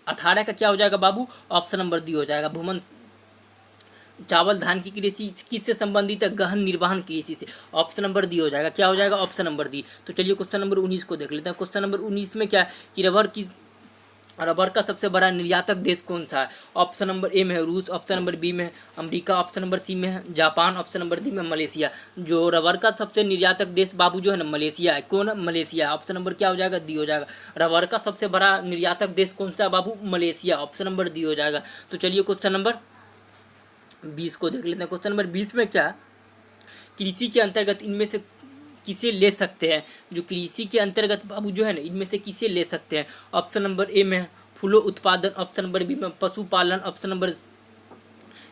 18 का क्या हो जाएगा बाबू? ऑप्शन नंबर डी हो जाएगा। भूमध्य चावल धान की कृषि किससे संबंधित है? गहन निर्वहन कृषि से। ऑप्शन नंबर डी हो जाएगा। क्या हो जाएगा? Option number D. तो चलिए क्वेश्चन नंबर 19 को देख लेते हैं। क्वेश्चन नंबर 19 में क्या है कि रबर का सबसे बड़ा निर्यातक देश कौन सा है? ऑप्शन नंबर ए में है रूस, ऑप्शन नंबर बी में है अमेरिका, ऑप्शन नंबर सी में है जापान, ऑप्शन नंबर डी में मलेशिया। जो रबर का सबसे निर्यातक देश बाबू जो है ना मलेशिया है। कौन है? मलेशिया। ऑप्शन नंबर क्या हो जाएगा? डी हो जाएगा। रबर का सबसे बड़ा निर्यातक देश कौन सा है बाबू? मलेशिया। ऑप्शन नंबर डी हो जाएगा। तो चलिए क्वेश्चन नंबर 20 को देख लेते हैं। क्वेश्चन नंबर 20 में क्या, कृषि के अंतर्गत इनमें से किसे ले सकते हैं? जो कृषि के अंतर्गत बाबू जो है ना इनमें से किसे ले सकते हैं? ऑप्शन नंबर ए में फूलों उत्पादन, ऑप्शन नंबर बी में पशुपालन, ऑप्शन नंबर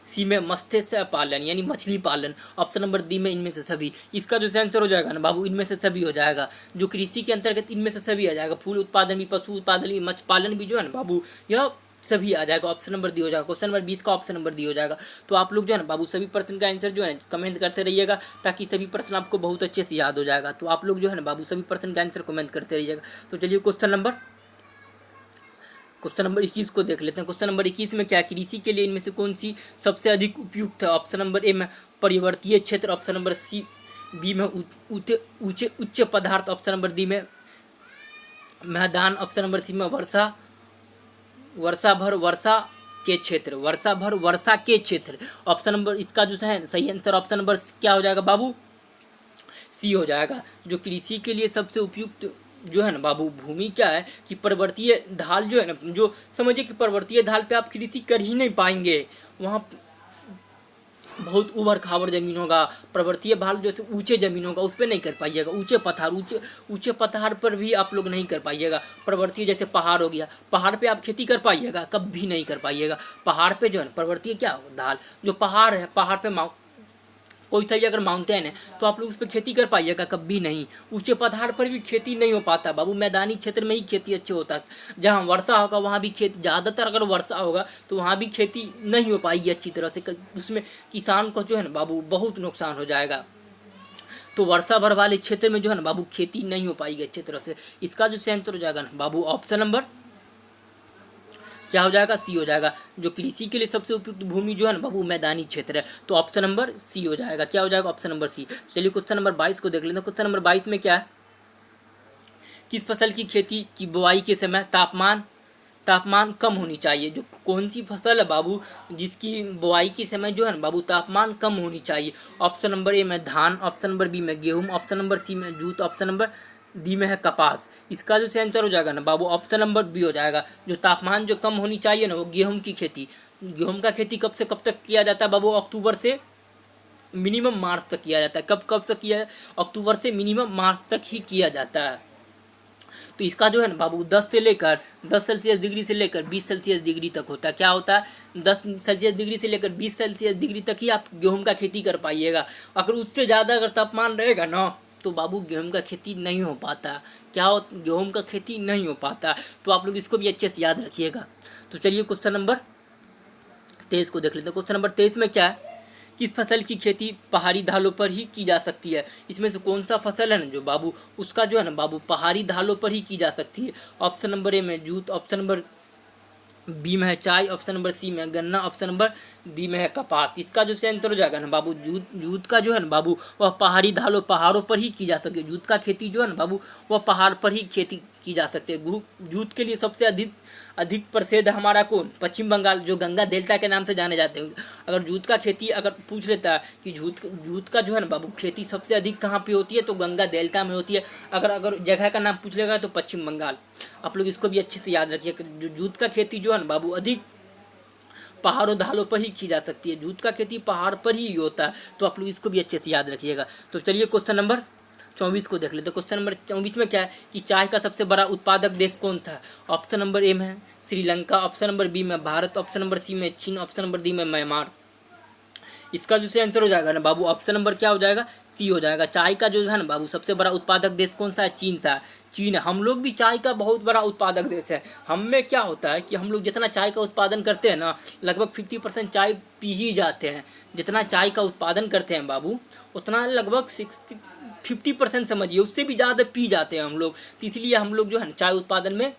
सी में मत्स्य पालन यानी मछली पालन, ऑप्शन नंबर डी में इनमें से सभी। इसका जो आंसर हो जाएगा ना बाबू इनमें से सभी हो जाएगा। जो कृषि के अंतर्गत इनमें से सभी आ जाएगा, फूल उत्पादन भी, पशु उत्पादन भी, मत्स्य पालन भी जो है ना बाबू यह सभी आ जाएगा। ऑप्शन नंबर डी हो जाएगा। क्वेश्चन नंबर 20 का ऑप्शन नंबर डी हो जाएगा। तो आप लोग जो है ना बाबू सभी प्रश्न का आंसर जो है कमेंट करते रहिएगा ताकि सभी प्रश्न आपको बहुत अच्छे से याद हो जाएगा। तो आप लोग जो है ना बाबू सभी प्रश्न का आंसर कमेंट करते रहिएगा। तो चलिए क्वेश्चन नंबर 21 को देख लेते हैं। क्वेश्चन नंबर 21 में क्या, कृषि के लिए इनमें से कौन सी सबसे अधिक उपयुक्त है? ऑप्शन नंबर ए में पर्वतीय क्षेत्र, ऑप्शन नंबर सी बी में ऊंचे उच्च पदार्थ, ऑप्शन नंबर डी में मैदान, ऑप्शन नंबर सी में वर्षा भर वर्षा के क्षेत्र, वर्षा भर वर्षा के क्षेत्र। ऑप्शन नंबर इसका जो है सही आंसर ऑप्शन नंबर क्या हो जाएगा बाबू? सी हो जाएगा। जो कृषि के लिए सबसे उपयुक्त जो है ना बाबू भूमि क्या है कि पर्वतीय ढाल जो है ना, जो समझिए कि पर्वतीय ढाल पे आप कृषि कर ही नहीं पाएंगे, वहाँ बहुत उबड़ खाबड़ जमीन होगा। पर्वतीय भाल जो है ऊंचे जमीन होगा उस पर नहीं कर पाइएगा। ऊंचे पठार पर भी आप लोग नहीं कर पाइएगा। पर्वतीय जैसे पहाड़ हो गया, पहाड़ पे आप खेती कर पाइएगा? कभी नहीं कर पाइएगा। पहाड़ पे जो है पर्वतीय क्या होगा ढाल, जो पहाड़ है पहाड़ पे कोई सा भी अगर माउंटेन है तो आप लोग उस पर खेती कर पाइएगा? कभी नहीं। ऊंचे पहाड़ पर भी खेती नहीं हो पाता बाबू, मैदानी क्षेत्र में ही खेती अच्छे होता है। जहाँ वर्षा होगा वहाँ भी खेती, ज़्यादातर अगर वर्षा होगा तो वहाँ भी खेती नहीं हो पाएगी अच्छी तरह से, उसमें किसान को जो है ना बाबू बहुत नुकसान हो जाएगा। तो वर्षा भर वाले क्षेत्र में जो है ना बाबू खेती नहीं हो पाएगी अच्छी तरह से। इसका जो आंसर हो जाएगा ना बाबू ऑप्शन नंबर क्या हो जाएगा? सी हो जाएगा। जो कृषि के लिए सबसे उपयुक्त भूमि जो है ना बाबू मैदानी क्षेत्र है, तो ऑप्शन नंबर सी हो जाएगा। क्या हो जाएगा? Option number C. चलिए क्वेश्चन नंबर 22 को देख लेते हैं। क्वेश्चन नंबर 22 में क्या है, किस फसल की खेती की बुआई के समय तापमान कम होनी चाहिए? जो कौन सी फसल है बाबू जिसकी बुआई के समय जो है ना बाबू तापमान कम होनी चाहिए? ऑप्शन नंबर ए में धान, ऑप्शन नंबर बी में गेहूँ, ऑप्शन नंबर सी में जूट, ऑप्शन नंबर डी में है कपास। इसका जो आंसर हो जाएगा ना बाबू ऑप्शन नंबर बी हो जाएगा। जो तापमान जो कम होनी चाहिए ना वो गेहूं की खेती, गेहूं का खेती कब से कब तक किया जाता है बाबू? अक्टूबर से मिनिमम मार्च तक किया जाता है। कब से किया? अक्टूबर से मिनिमम मार्च तक ही किया जाता है। तो इसका जो है ना बाबू 10 सेल्सियस डिग्री से लेकर 20 सेल्सियस डिग्री तक होता है। क्या होता है? 10 सेल्सियस डिग्री से लेकर 20 सेल्सियस डिग्री तक ही आप गेहूं का खेती कर पाइएगा। अगर उससे ज़्यादा अगर तापमान रहेगा ना तो बाबू गेहूं का खेती नहीं हो पाता। क्या हो? गेहूं का खेती नहीं हो पाता। तो आप लोग इसको भी अच्छे से याद रखिएगा। तो चलिए क्वेश्चन नंबर 23 को देख लेते हैं। क्वेश्चन नंबर 23 में क्या है, किस फसल की खेती पहाड़ी ढालों पर ही की जा सकती है? इसमें से कौन सा फसल है ना जो बाबू उसका जो है ना बाबू पहाड़ी ढालों पर ही की जा सकती है? ऑप्शन नंबर ए में जूट, ऑप्शन नंबर बी में है चाय, ऑप्शन नंबर सी में है गन्ना, ऑप्शन नंबर डी में है कपास। इसका जो आंसर हो जाएगा ना बाबू जूट का जो है ना बाबू वह पहाड़ों पर ही की जा सकती है। जूट का खेती जो है ना बाबू वह पहाड़ पर ही खेती की जा सकती है। जूट के लिए सबसे अधिक प्रसिद्ध हमारा कौन, पश्चिम बंगाल, जो गंगा डेल्टा के नाम से जाने जाते हैं। अगर जूट का खेती अगर पूछ लेता है कि जूट का जो है ना बाबू खेती सबसे अधिक कहाँ पे होती है, तो गंगा डेल्टा में होती है। अगर जगह का नाम पूछ लेगा तो पश्चिम बंगाल। आप लोग इसको भी अच्छे से याद रखिए, जो जूट का खेती जो है ना बाबू अधिक पहाड़ों ढालों पर ही की जा सकती है। जूट का खेती पहाड़ पर ही होता है, तो आप लोग इसको भी अच्छे से याद रखिएगा। तो चलिए क्वेश्चन नंबर 24 को देख लेते हैं। क्वेश्चन नंबर 24 में क्या है कि चाय का सबसे बड़ा उत्पादक देश कौन सा है। ऑप्शन नंबर ए में है श्रीलंका, ऑप्शन नंबर बी में भारत, ऑप्शन नंबर सी में चीन, ऑप्शन नंबर डी में म्यांमार। इसका जो आंसर हो जाएगा ना बाबू, ऑप्शन नंबर क्या हो जाएगा, सी हो जाएगा। चाय का जो है ना बाबू सबसे बड़ा उत्पादक देश कौन सा है, चीन सा है। चीन है। हम लोग भी चाय का बहुत बड़ा उत्पादक देश है। हम में क्या होता है कि हम लोग जितना चाय का उत्पादन करते हैं ना, लगभग 50% चाय पी ही जाते हैं। जितना चाय का उत्पादन करते हैं बाबू, उतना लगभग 50% समझिए, उससे भी ज़्यादा पी जाते हैं हम लोग। तो इसलिए हम लोग जो है चाय उत्पादन में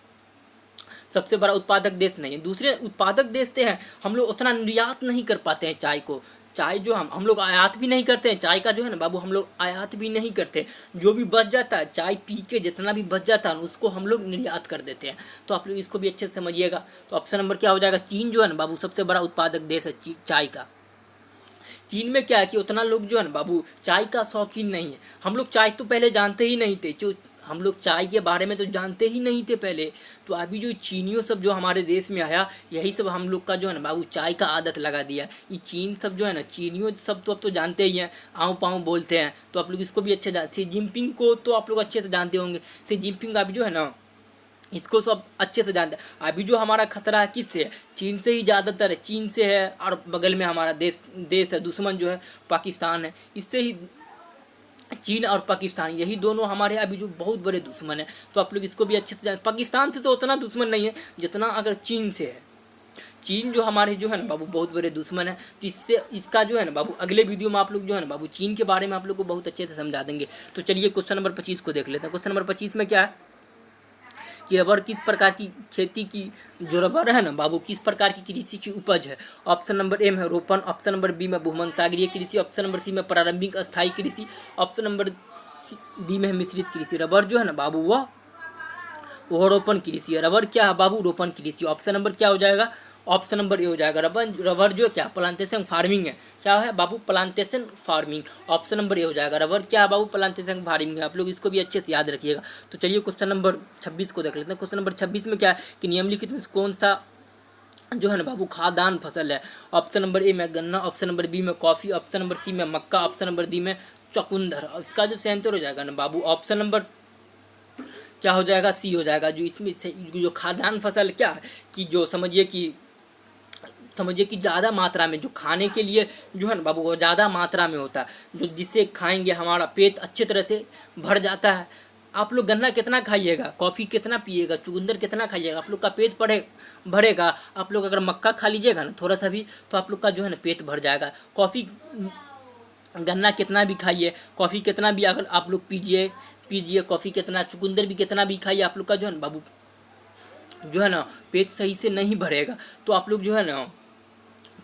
सबसे बड़ा उत्पादक देश नहीं है। दूसरे उत्पादक देश से हैं, हम लोग उतना निर्यात नहीं कर पाते हैं चाय को। चाय जो हम लोग आयात भी नहीं करते हैं। चाय का जो है ना बाबू हम लोग आयात भी नहीं करते। जो भी बच जाता है चाय पी के, जितना भी बच जाता है उसको हम लोग निर्यात कर देते हैं। तो आप लोग इसको भी अच्छे से समझिएगा। तो ऑप्शन नंबर क्या हो जाएगा, चीन जो है ना बाबू सबसे बड़ा उत्पादक देश है चाय का। चीन में क्या है कि उतना लोग जो है ना बाबू चाय का शौकीन नहीं है। हम लोग चाय तो पहले जानते ही नहीं थे, जो हम लोग चाय के बारे में तो जानते ही नहीं थे पहले। तो अभी जो चीनियों सब जो हमारे देश में आया, यही सब हम लोग का जो है ना बाबू चाय का आदत लगा दिया। ये चीन सब जो है ना, चीनियों सब तो अब तो जानते ही हैं, आऊँ पाऊँ बोलते हैं। तो आप लोग इसको भी अच्छे सी जिनपिंग को तो आप लोग अच्छे से जानते होंगे। सी जिनपिंग अभी जो है ना, इसको सब अच्छे से जानते हैं। अभी जो हमारा खतरा है किससे है, चीन से ही ज़्यादातर है। चीन से है, और बगल में हमारा देश है दुश्मन जो है पाकिस्तान है। इससे ही चीन और पाकिस्तान, यही दोनों हमारे अभी जो बहुत बड़े दुश्मन है। तो आप लोग इसको भी अच्छे से जान, पाकिस्तान से तो उतना दुश्मन नहीं है जितना अगर चीन से है। चीन जो हमारे जो है ना बाबू बहुत बड़े दुश्मन है। तो इससे इसका जो है ना बाबू अगले वीडियो में आप लोग जो है ना बाबू चीन के बारे में आप लोग को बहुत अच्छे से समझा देंगे। तो चलिए क्वेश्चन नंबर 25 को देख लेते हैं। क्वेश्चन नंबर 25 में क्या है कि रबर किस प्रकार की खेती की, जो रबर है ना बाबू किस प्रकार की कृषि की उपज है। ऑप्शन नंबर ए में रोपण, ऑप्शन नंबर बी में भूमध्यसागरीय कृषि, ऑप्शन नंबर सी में प्रारंभिक अस्थायी कृषि, ऑप्शन नंबर डी में मिश्रित कृषि। रबर जो है ना बाबू वो रोपण कृषि है। रबर क्या है बाबू, रोपण कृषि। ऑप्शन नंबर क्या हो जाएगा, ऑप्शन नंबर ए हो जाएगा। रबर जो क्या प्लांटेशन फार्मिंग है, क्या है बाबू, plantation farming. Option number A हो जाएगा। रबर क्या है बाबू, प्लांटेशन फार्मिंग है। आप लोग इसको भी अच्छे से याद रखिएगा। तो चलिए क्वेश्चन नंबर 26 को देख लेते हैं। क्वेश्चन नंबर 26 में क्या है कि निम्नलिखित में कौन सा जो है ना बाबू खाद्यान्न फसल है। ऑप्शन नंबर ए में गन्ना, ऑप्शन नंबर बी में कॉफ़ी, ऑप्शन नंबर सी में मक्का, ऑप्शन नंबर डी में चुकंदर। इसका जो सेंटर हो जाएगा ना बाबू, ऑप्शन नंबर क्या हो जाएगा, सी हो जाएगा। जो इसमें जो खाद्यान्न फसल क्या है कि जो समझिए कि ज़्यादा मात्रा में जो खाने के लिए जो है ना बाबू वो ज़्यादा मात्रा में होता है, जो जिससे खाएंगे हमारा पेट अच्छे तरह से भर जाता है। आप लोग गन्ना कितना खाइएगा, कॉफ़ी कितना पिएगा, चुकंदर कितना खाइएगा, आप लोग का पेट भरेगा। आप लोग अगर मक्का खा लीजिएगा ना थोड़ा सा भी, तो आप लोग का जो है ना पेट भर जाएगा। गन्ना कितना भी खाइए, कॉफ़ी कितना भी अगर आप लोग पीजिए कॉफ़ी कितना, चुकंदर भी कितना भी खाइए, आप लोग का जो है ना बाबू जो है ना पेट सही से नहीं भरेगा। तो आप लोग जो है ना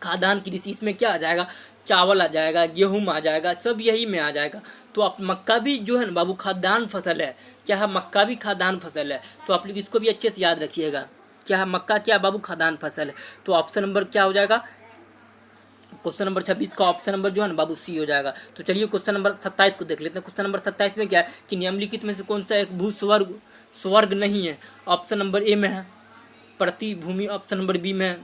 खाद्यान्न कृषि, इसमें क्या आ जाएगा, चावल आ जाएगा, गेहूँ आ जाएगा, सब यही में आ जाएगा। तो आप मक्का भी जो है ना बाबू खाद्यान्न फसल है। क्या है, मक्का भी खाद्यान्न फसल है। तो आप लोग इसको भी अच्छे से याद रखिएगा। क्या है, मक्का क्या बाबू खाद्यान्न फसल है। तो ऑप्शन नंबर क्या हो जाएगा, क्वेश्चन नंबर 26 का ऑप्शन नंबर जो है ना बाबू सी हो जाएगा। तो चलिए क्वेश्चन नंबर 27 को देख लेते हैं। क्वेश्चन नंबर 27 में क्या है कि निम्नलिखित में से कौन सा एक स्वर्ग नहीं है। ऑप्शन नंबर ए में है प्रतिभूमि, ऑप्शन नंबर बी में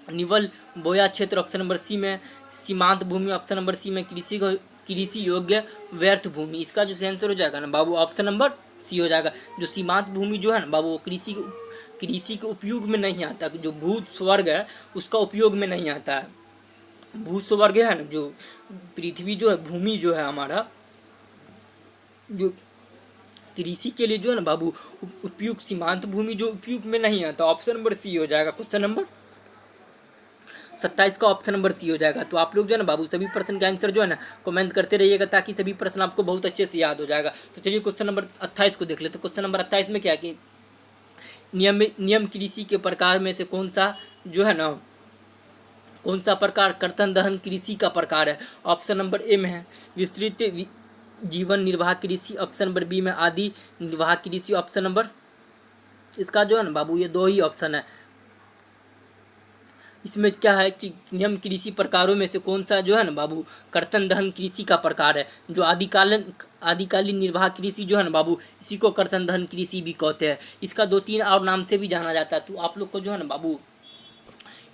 निवल बोया क्षेत्र, ऑप्शन नंबर सी में सीमांत भूमि, ऑप्शन नंबर सी में कृषि योग्य व्यर्थ भूमि। इसका जो आंसर हो जाएगा ना बाबू ऑप्शन नंबर सी हो जाएगा। जो सीमांत भूमि जो है ना बाबू वो कृषि के उपयोग में नहीं आता। जो भू स्वर्ग है उसका उपयोग में नहीं आता है। भू स्वर्ग है ना, जो पृथ्वी जो है, भूमि जो है हमारा, जो कृषि के लिए जो है ना बाबू उपयुक्त सीमांत भूमि जो उपयोग में नहीं आता। ऑप्शन नंबर सी हो जाएगा। क्वेश्चन नंबर 27 का ऑप्शन नंबर सी हो जाएगा। तो आप लोग जो है ना बाबू सभी प्रश्न का आंसर जो है ना कमेंट करते रहिएगा, ताकि सभी प्रश्न आपको बहुत अच्छे से याद हो जाएगा। तो चलिए क्वेश्चन नंबर 28 को देख लेते हैं। क्वेश्चन नंबर 28 में क्या कि नियम कृषि के प्रकार में से कौन सा प्रकार कर्तन दहन कृषि का प्रकार है। ऑप्शन नंबर ए में है विस्तृत जीवन निर्वाह कृषि, ऑप्शन नंबर बी में आदि निर्वाह कृषि, ऑप्शन नंबर इसका जो है ना बाबू ये दो ही ऑप्शन है। इसमें क्या है कि नियम कृषि प्रकारों में से कौन सा जो है ना बाबू कर्तन दहन कृषि का प्रकार है। जो आदिकालीन निर्वाह कृषि जो है ना बाबू, इसी को कर्तन दहन कृषि भी कहते हैं। इसका 2-3 और नाम से भी जाना जाता है। तो आप लोग को जो है ना बाबू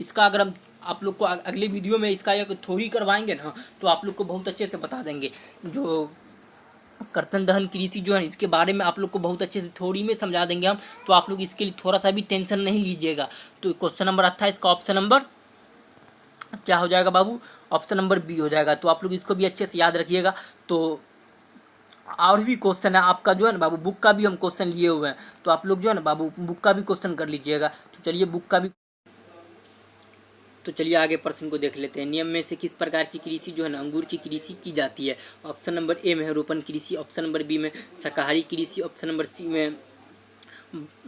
इसका अगर हम आप लोग को अगले वीडियो में इसका एक थ्योरी करवाएंगे ना, तो आप लोग को बहुत अच्छे से बता देंगे। जो कर्तन दहन कृषि जो है इसके बारे में आप लोग को बहुत अच्छे से थ्योरी में समझा देंगे हम। तो आप लोग इसके लिए थोड़ा सा भी टेंशन नहीं लीजिएगा। तो क्वेश्चन नंबर 28 का ऑप्शन नंबर क्या हो जाएगा बाबू, ऑप्शन नंबर बी हो जाएगा। तो आप लोग इसको भी अच्छे से याद रखिएगा। तो और भी क्वेश्चन है आपका जो है ना बाबू, बुक का भी हम क्वेश्चन लिए हुए हैं। तो आप लोग जो है ना बाबू बुक का भी क्वेश्चन कर लीजिएगा। तो चलिए बुक का भी, तो चलिए आगे प्रश्न को देख लेते हैं। नियम में से किस प्रकार की कृषि जो है ना अंगूर की कृषि की जाती है। ऑप्शन नंबर ए में है रोपण कृषि, ऑप्शन नंबर बी में शाकाहारी कृषि, ऑप्शन नंबर सी में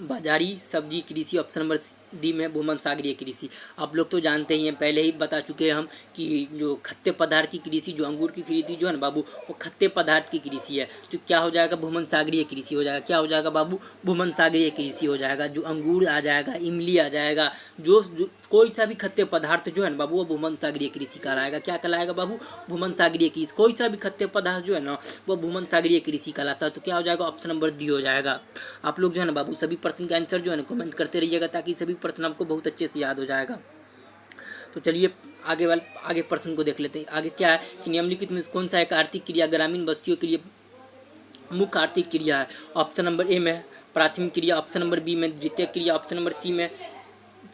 बाजारी सब्जी कृषि, ऑप्शन नंबर डी में भूमध्य सागरीय कृषि। आप लोग तो जानते ही हैं, पहले ही बता चुके हैं हम कि जो खत्ते पदार्थ की कृषि जो अंगूर की कृषि जो है ना बाबू, वो खत्ते पदार्थ की कृषि है। तो क्या हो जाएगा, भूमध्य सागरीय कृषि हो जाएगा। क्या हो जाएगा बाबू, भूमध्य सागरीय कृषि हो जाएगा। जो अंगूर आ जाएगा, इमली आ जाएगा, जो कोई सा भी खत्ते पदार्थ जो है ना बाबू, वो भूमध्य सागरीय कृषि कहलाएगा। क्या कहलाएगा बाबू, भूमध्य सागरीय कृषि। कोई सा भी खत्ते पदार्थ जो है ना वो भूमध्य सागरीय कृषि कहलाता है। तो क्या हो जाएगा, ऑप्शन नंबर डी हो जाएगा। आप लोग जो है ना बाबू सभी प्रश्न का आंसर जो है ना कमेंट करते रहिएगा, ताकि सभी प्रश्न आपको बहुत अच्छे से याद हो जाएगा। तो चलिए आगे प्रश्न को देख लेते हैं। आगे क्या है कि निम्नलिखित में कौन सा एक आर्थिक क्रिया ग्रामीण बस्तियों के लिए मुख्य आर्थिक क्रिया है। ऑप्शन नंबर ए में प्राथमिक क्रिया, ऑप्शन नंबर बी में द्वितीय क्रिया, ऑप्शन नंबर सी में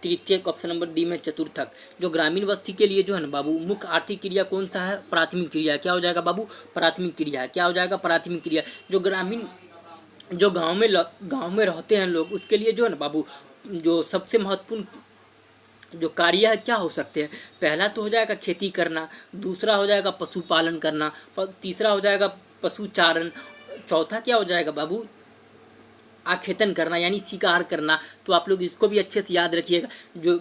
तृतीयक, ऑप्शन नंबर डी में चतुर्थक। जो ग्रामीण बस्ती के लिए जो है ना बाबू मुख्य आर्थिक क्रिया कौन सा है, प्राथमिक क्रिया। क्या हो जाएगा बाबू, प्राथमिक क्रिया है। क्या हो जाएगा, प्राथमिक क्रिया। जो ग्रामीण जो गांव में रहते हैं लोग, उसके लिए जो है ना बाबू जो सबसे महत्वपूर्ण जो कार्य है क्या हो सकते हैं। पहला तो हो जाएगा खेती करना, दूसरा हो जाएगा पशुपालन करना, तीसरा हो जाएगा पशुचारण, चौथा क्या हो जाएगा बाबू, आखेतन करना यानी शिकार करना। तो आप लोग इसको भी अच्छे से याद रखिएगा। जो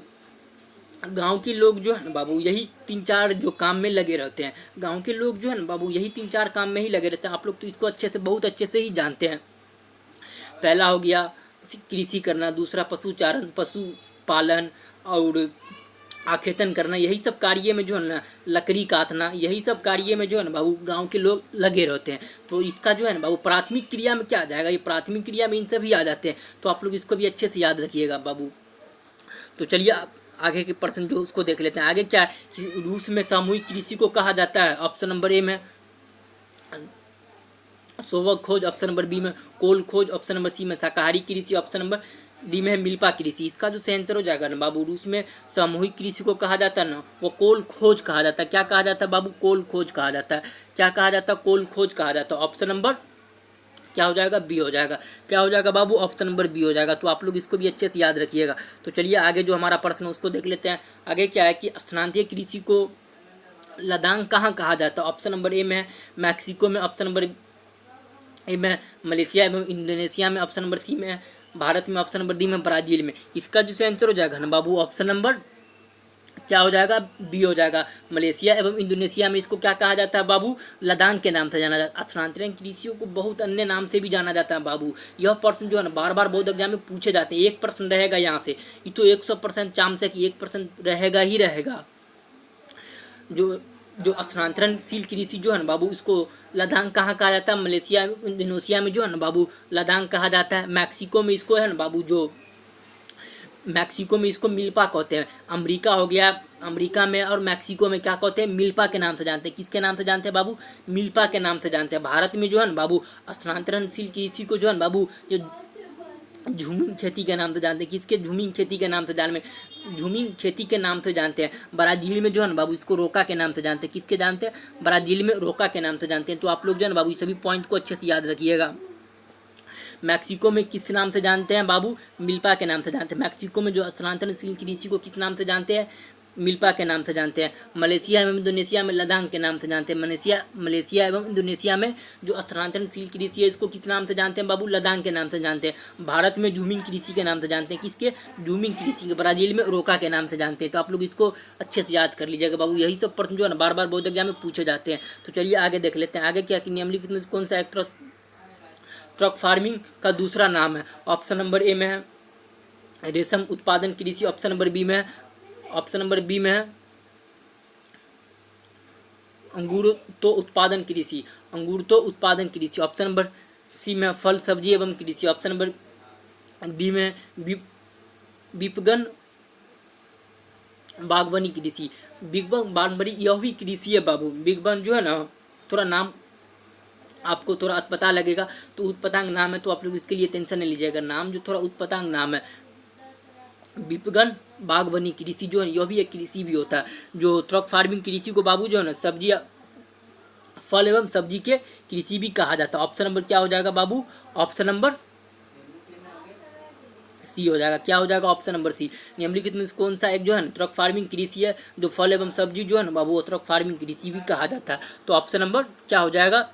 गांव के लोग जो है ना बाबू यही 3-4 जो काम में लगे रहते हैं। गांव के लोग जो है ना बाबू यही 3-4 काम में ही लगे रहते हैं। आप लोग तो इसको अच्छे से बहुत अच्छे से ही जानते हैं। पहला हो गया कृषि करना, दूसरा पशुचारण, पशुपालन और आखेतन करना। यही सब कार्य में जो है ना, लकड़ी काटना, यही सब कार्य में जो है ना बाबू गांव के लोग लगे रहते हैं। तो इसका जो है ना बाबू प्राथमिक क्रिया में क्या आ जाएगा, ये प्राथमिक क्रिया में इन सभी आ जाते हैं। तो आप लोग इसको भी अच्छे से याद रखिएगा बाबू। तो चलिए आगे के प्रश्न जो उसको देख लेते हैं। आगे क्या है कि रूस में सामूहिक कृषि को कहा जाता है। ऑप्शन नंबर ए में सोवक खोज, ऑप्शन नंबर बी में कोल खोज, ऑप्शन नंबर सी में शाकाहारी कृषि, ऑप्शन नंबर डी में है मिल्पा कृषि। इसका जो आंसर हो जाएगा ना बाबू, रूस में सामूहिक कृषि को कहा जाता है ना, वो कोल खोज कहा जाता है। क्या कहा जाता है बाबू, कोल खोज कहा जाता है। क्या कहा जाता है, कोल खोज कहा जाता है। ऑप्शन नंबर क्या हो जाएगा, बी हो जाएगा। क्या हो जाएगा बाबू, ऑप्शन नंबर बी हो जाएगा। तो आप लोग इसको भी अच्छे से याद रखिएगा। तो चलिए आगे जो हमारा प्रश्न है उसको देख लेते हैं। आगे क्या है कि स्थानीय कृषि को लदान कहाँ कहा जाता है। ऑप्शन नंबर ए में है मैक्सिको में, ऑप्शन नंबर ए में मलेशिया एवं इंडोनेशिया में, ऑप्शन नंबर सी में है भारत में, ऑप्शन नंबर डी में ब्राजील में। इसका जो आंसर हो जाएगा ना बाबू, ऑप्शन नंबर क्या हो जाएगा, बी हो जाएगा। मलेशिया एवं इंडोनेशिया में इसको क्या कहा जाता है बाबू, लदान के नाम से जाना जाता है। स्थानांतरण कृषियों को बहुत अन्य नाम से भी जाना जाता है बाबू। यह प्रश्न जो है ना बार बार बहुत एग्जाम में पूछे जाते हैं। एक प्रश्न रहेगा यहाँ से, ये तो 100% चांस है कि 1% रहेगा ही रहेगा। जो स्थानांतरणशील कृषि जो है ना बाबू, इसको लदान कहाँ कहा जाता है, मलेशिया इंडोनेशिया में जो है ना बाबू लदान कहा जाता है। मैक्सिको में इसको है ना बाबू, जो मैक्सिको में इसको मिल्पा कहते हैं। अमेरिका हो गया, अमेरिका में और मैक्सिको में क्या कहते हैं, मिल्पा के नाम से जानते हैं। किसके नाम से जानते हैं बाबू, मिल्पा के नाम से जानते हैं। भारत में जो है ना बाबू स्थानांतरणशील कृषि को जो है ना बाबू जो झूमिंग खेती के नाम से जानते हैं। किसके, झूमिंग खेती के नाम से झूमिंग खेती के नाम से जानते हैं। ब्राजील में जो है ना बाबू इसको रोका के नाम से जानते हैं। किसके जानते हैं, ब्राजील में रोका के नाम से जानते हैं। तो आप लोग जो है ना बाबू सभी पॉइंट को अच्छे से याद रखिएगा। मैक्सिको में किस नाम से जानते हैं बाबू, मिल्पा के नाम से जानते हैं। मैक्सिको में जो स्थानांतरणशील कृषि को किस नाम से जानते हैं, मिल्पा के नाम से जानते हैं। मलेशिया एवं इंडोनेशिया में लदान के नाम से जानते हैं। मलेशिया एवं इंडोनेशिया में जो स्थानांतरणशील कृषि है इसको किस नाम से जानते हैं बाबू, लदान के नाम से जानते हैं। भारत में झूमिंग कृषि के नाम से जानते हैं। किसके, झूमिंग कृषि के। ब्राजील में रोका के नाम से जानते हैं। तो आप लोग इसको अच्छे से याद कर लीजिएगा बाबू। यही सब प्रश्न जो है ना बार बार बहुत एग्जाम में पूछे जाते हैं। तो चलिए आगे देख लेते हैं। आगे क्या कि निम्नलिखित में कौन सा एक ट्रक फार्मिंग का दूसरा नाम है। ऑप्शन नंबर ए में है रेशम उत्पादन कृषि ऑप्शन नंबर बी में है। ऑप्शन नंबर बी में है अंगूर तो उत्पादन कृषि, अंगूर तो उत्पादन कृषि। ऑप्शन नंबर सी में फल सब्जी एवं कृषि। ऑप्शन नंबर डी में विपणन बागवानी कृषि। विपणन बागवानी यह भी कृषि है बाबू। विपणन जो है ना, थोड़ा नाम आपको थोड़ा अतपता लगेगा, तो उत्पतांग नाम है, तो आप लोग इसके लिए टेंशन नहीं लीजिएगा। नाम जो थोड़ा उत्पतांग नाम है। विपणन बागवानी कृषि जो है यह भी एक कृषि भी होता है। जो ट्रक फार्मिंग कृषि को बाबू जो है ना सब्जी फल एवं सब्जी के कृषि भी कहा जाता है। ऑप्शन नंबर क्या हो जाएगा बाबू? ऑप्शन नंबर सी हो जाएगा। क्या हो जाएगा? Option number C. निम्नलिखित में कौन सा एक जो है ना ट्रक फार्मिंग कृषि है जो फल एवं सब्जी जो है ना बाबू वो ट्रक फार्मिंग कृषि भी कहा जाता है। तो ऑप्शन नंबर क्या हो जाएगा?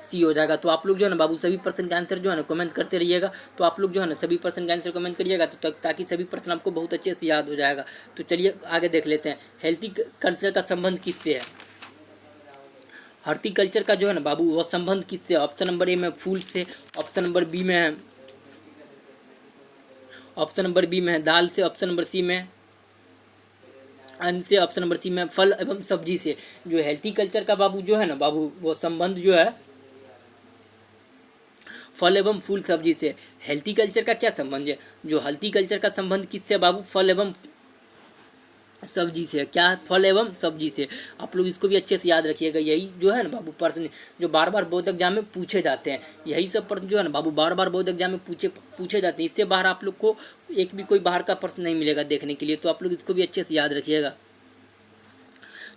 सी हो जाएगा। तो आप लोग जो है ना बाबू सभी प्रश्न का आंसर जो है ना कमेंट करते रहिएगा। तो आप लोग जो है ना सभी प्रश्न का आंसर कमेंट करिएगा तो ताकि सभी प्रश्न आपको बहुत अच्छे से याद हो जाएगा। तो चलिए आगे देख लेते हैं। हेल्थी कल्चर का संबंध किससे है? हॉर्टिकल्चर का जो है ना बाबू वह संबंध किससे? ऑप्शन नंबर ए में फूल से। ऑप्शन नंबर बी में है दाल से। ऑप्शन नंबर सी में अन्न से। ऑप्शन नंबर सी में फल एवं सब्जी से। जो हेल्थी कल्चर का बाबू जो है ना बाबू वो संबंध जो है फल एवं फूल सब्जी से। हेल्थी कल्चर का क्या संबंध है? जो हेल्थी कल्चर का संबंध किससे बाबू? फल एवं सब्जी से। क्या? फल एवं सब्जी से। आप लोग इसको भी अच्छे से याद रखिएगा। यही जो है ना बाबू प्रश्न जो बार बार बोर्ड एग्जाम में पूछे जाते हैं। यही सब प्रश्न जो है ना बाबू बार बार बोर्ड एग्जाम में पूछे जाते हैं। इससे बाहर आप लोग को एक भी कोई बाहर का प्रश्न नहीं मिलेगा देखने के लिए। तो आप लोग इसको भी अच्छे से याद रखिएगा।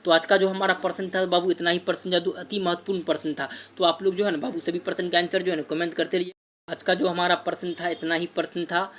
तो आज का जो हमारा प्रश्न था बाबू इतना ही प्रश्न जादू अति महत्वपूर्ण प्रश्न था। तो आप लोग जो है ना बाबू सभी प्रश्न का आंसर जो है ना कमेंट करते रहिए। आज का जो हमारा प्रश्न था इतना ही प्रश्न था।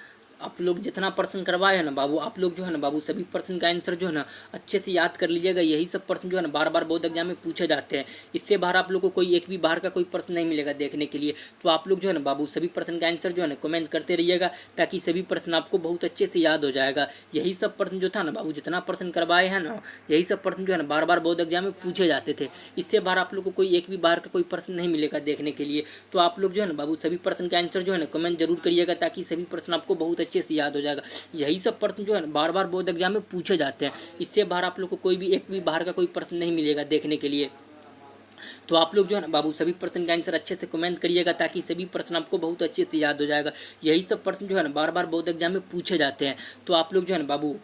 आप लोग जितना प्रश्न करवाए हैं ना बाबू आप लोग जो है ना बाबू सभी प्रश्न का आंसर जो है ना अच्छे से याद कर लीजिएगा। यही सब प्रश्न जो है ना बार बार बोर्ड एग्जाम में पूछे जाते हैं। इससे बाहर आप लोग को कोई एक भी बाहर का कोई प्रश्न नहीं मिलेगा देखने के लिए। तो आप लोग जो है ना बाबू सभी प्रश्न का आंसर जो है ना कमेंट करते रहिएगा ताकि सभी प्रश्न आपको बहुत अच्छे से याद हो जाएगा। यही सब प्रश्न जो था ना बाबू जितना प्रश्न करवाए हैं ना यही सब प्रश्न जो है ना बार बार बोर्ड एग्जाम में पूछे जाते थे। इससे बाहर आप लोग को कोई एक भी बाहर का कोई प्रश्न नहीं मिलेगा देखने के लिए। तो आप लोग जो है ना बाबू सभी प्रश्न का आंसर जो है ना कमेंट जरूर करिएगा ताकि सभी प्रश्न आपको बहुत अच्छे से याद हो जाएगा। यही सब प्रश्न जो है बार बार बोर्ड एग्जाम में पूछे जाते हैं। इससे बाहर आप लोग को कोई भी एक भी बाहर का कोई प्रश्न नहीं मिलेगा देखने के लिए। तो आप लोग जो है ना बाबू सभी प्रश्न का आंसर अच्छे से कमेंट करिएगा ताकि सभी प्रश्न आपको बहुत अच्छे से याद हो जाएगा। यही सब प्रश्न जो है ना बार बार बोर्ड एग्जाम में पूछे जाते हैं। तो आप लोग जो है ना बाबू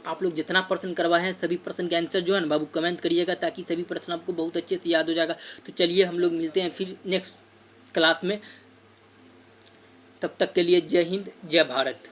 आप लोग जितना प्रश्न करवाए हैं सभी प्रश्न के आंसर जो है ना बाबू कमेंट करिएगा ताकि सभी प्रश्न आपको बहुत अच्छे से याद हो जाएगा। तो चलिए हम लोग मिलते हैं फिर नेक्स्ट क्लास में। तब तक के लिए जय हिंद जय भारत।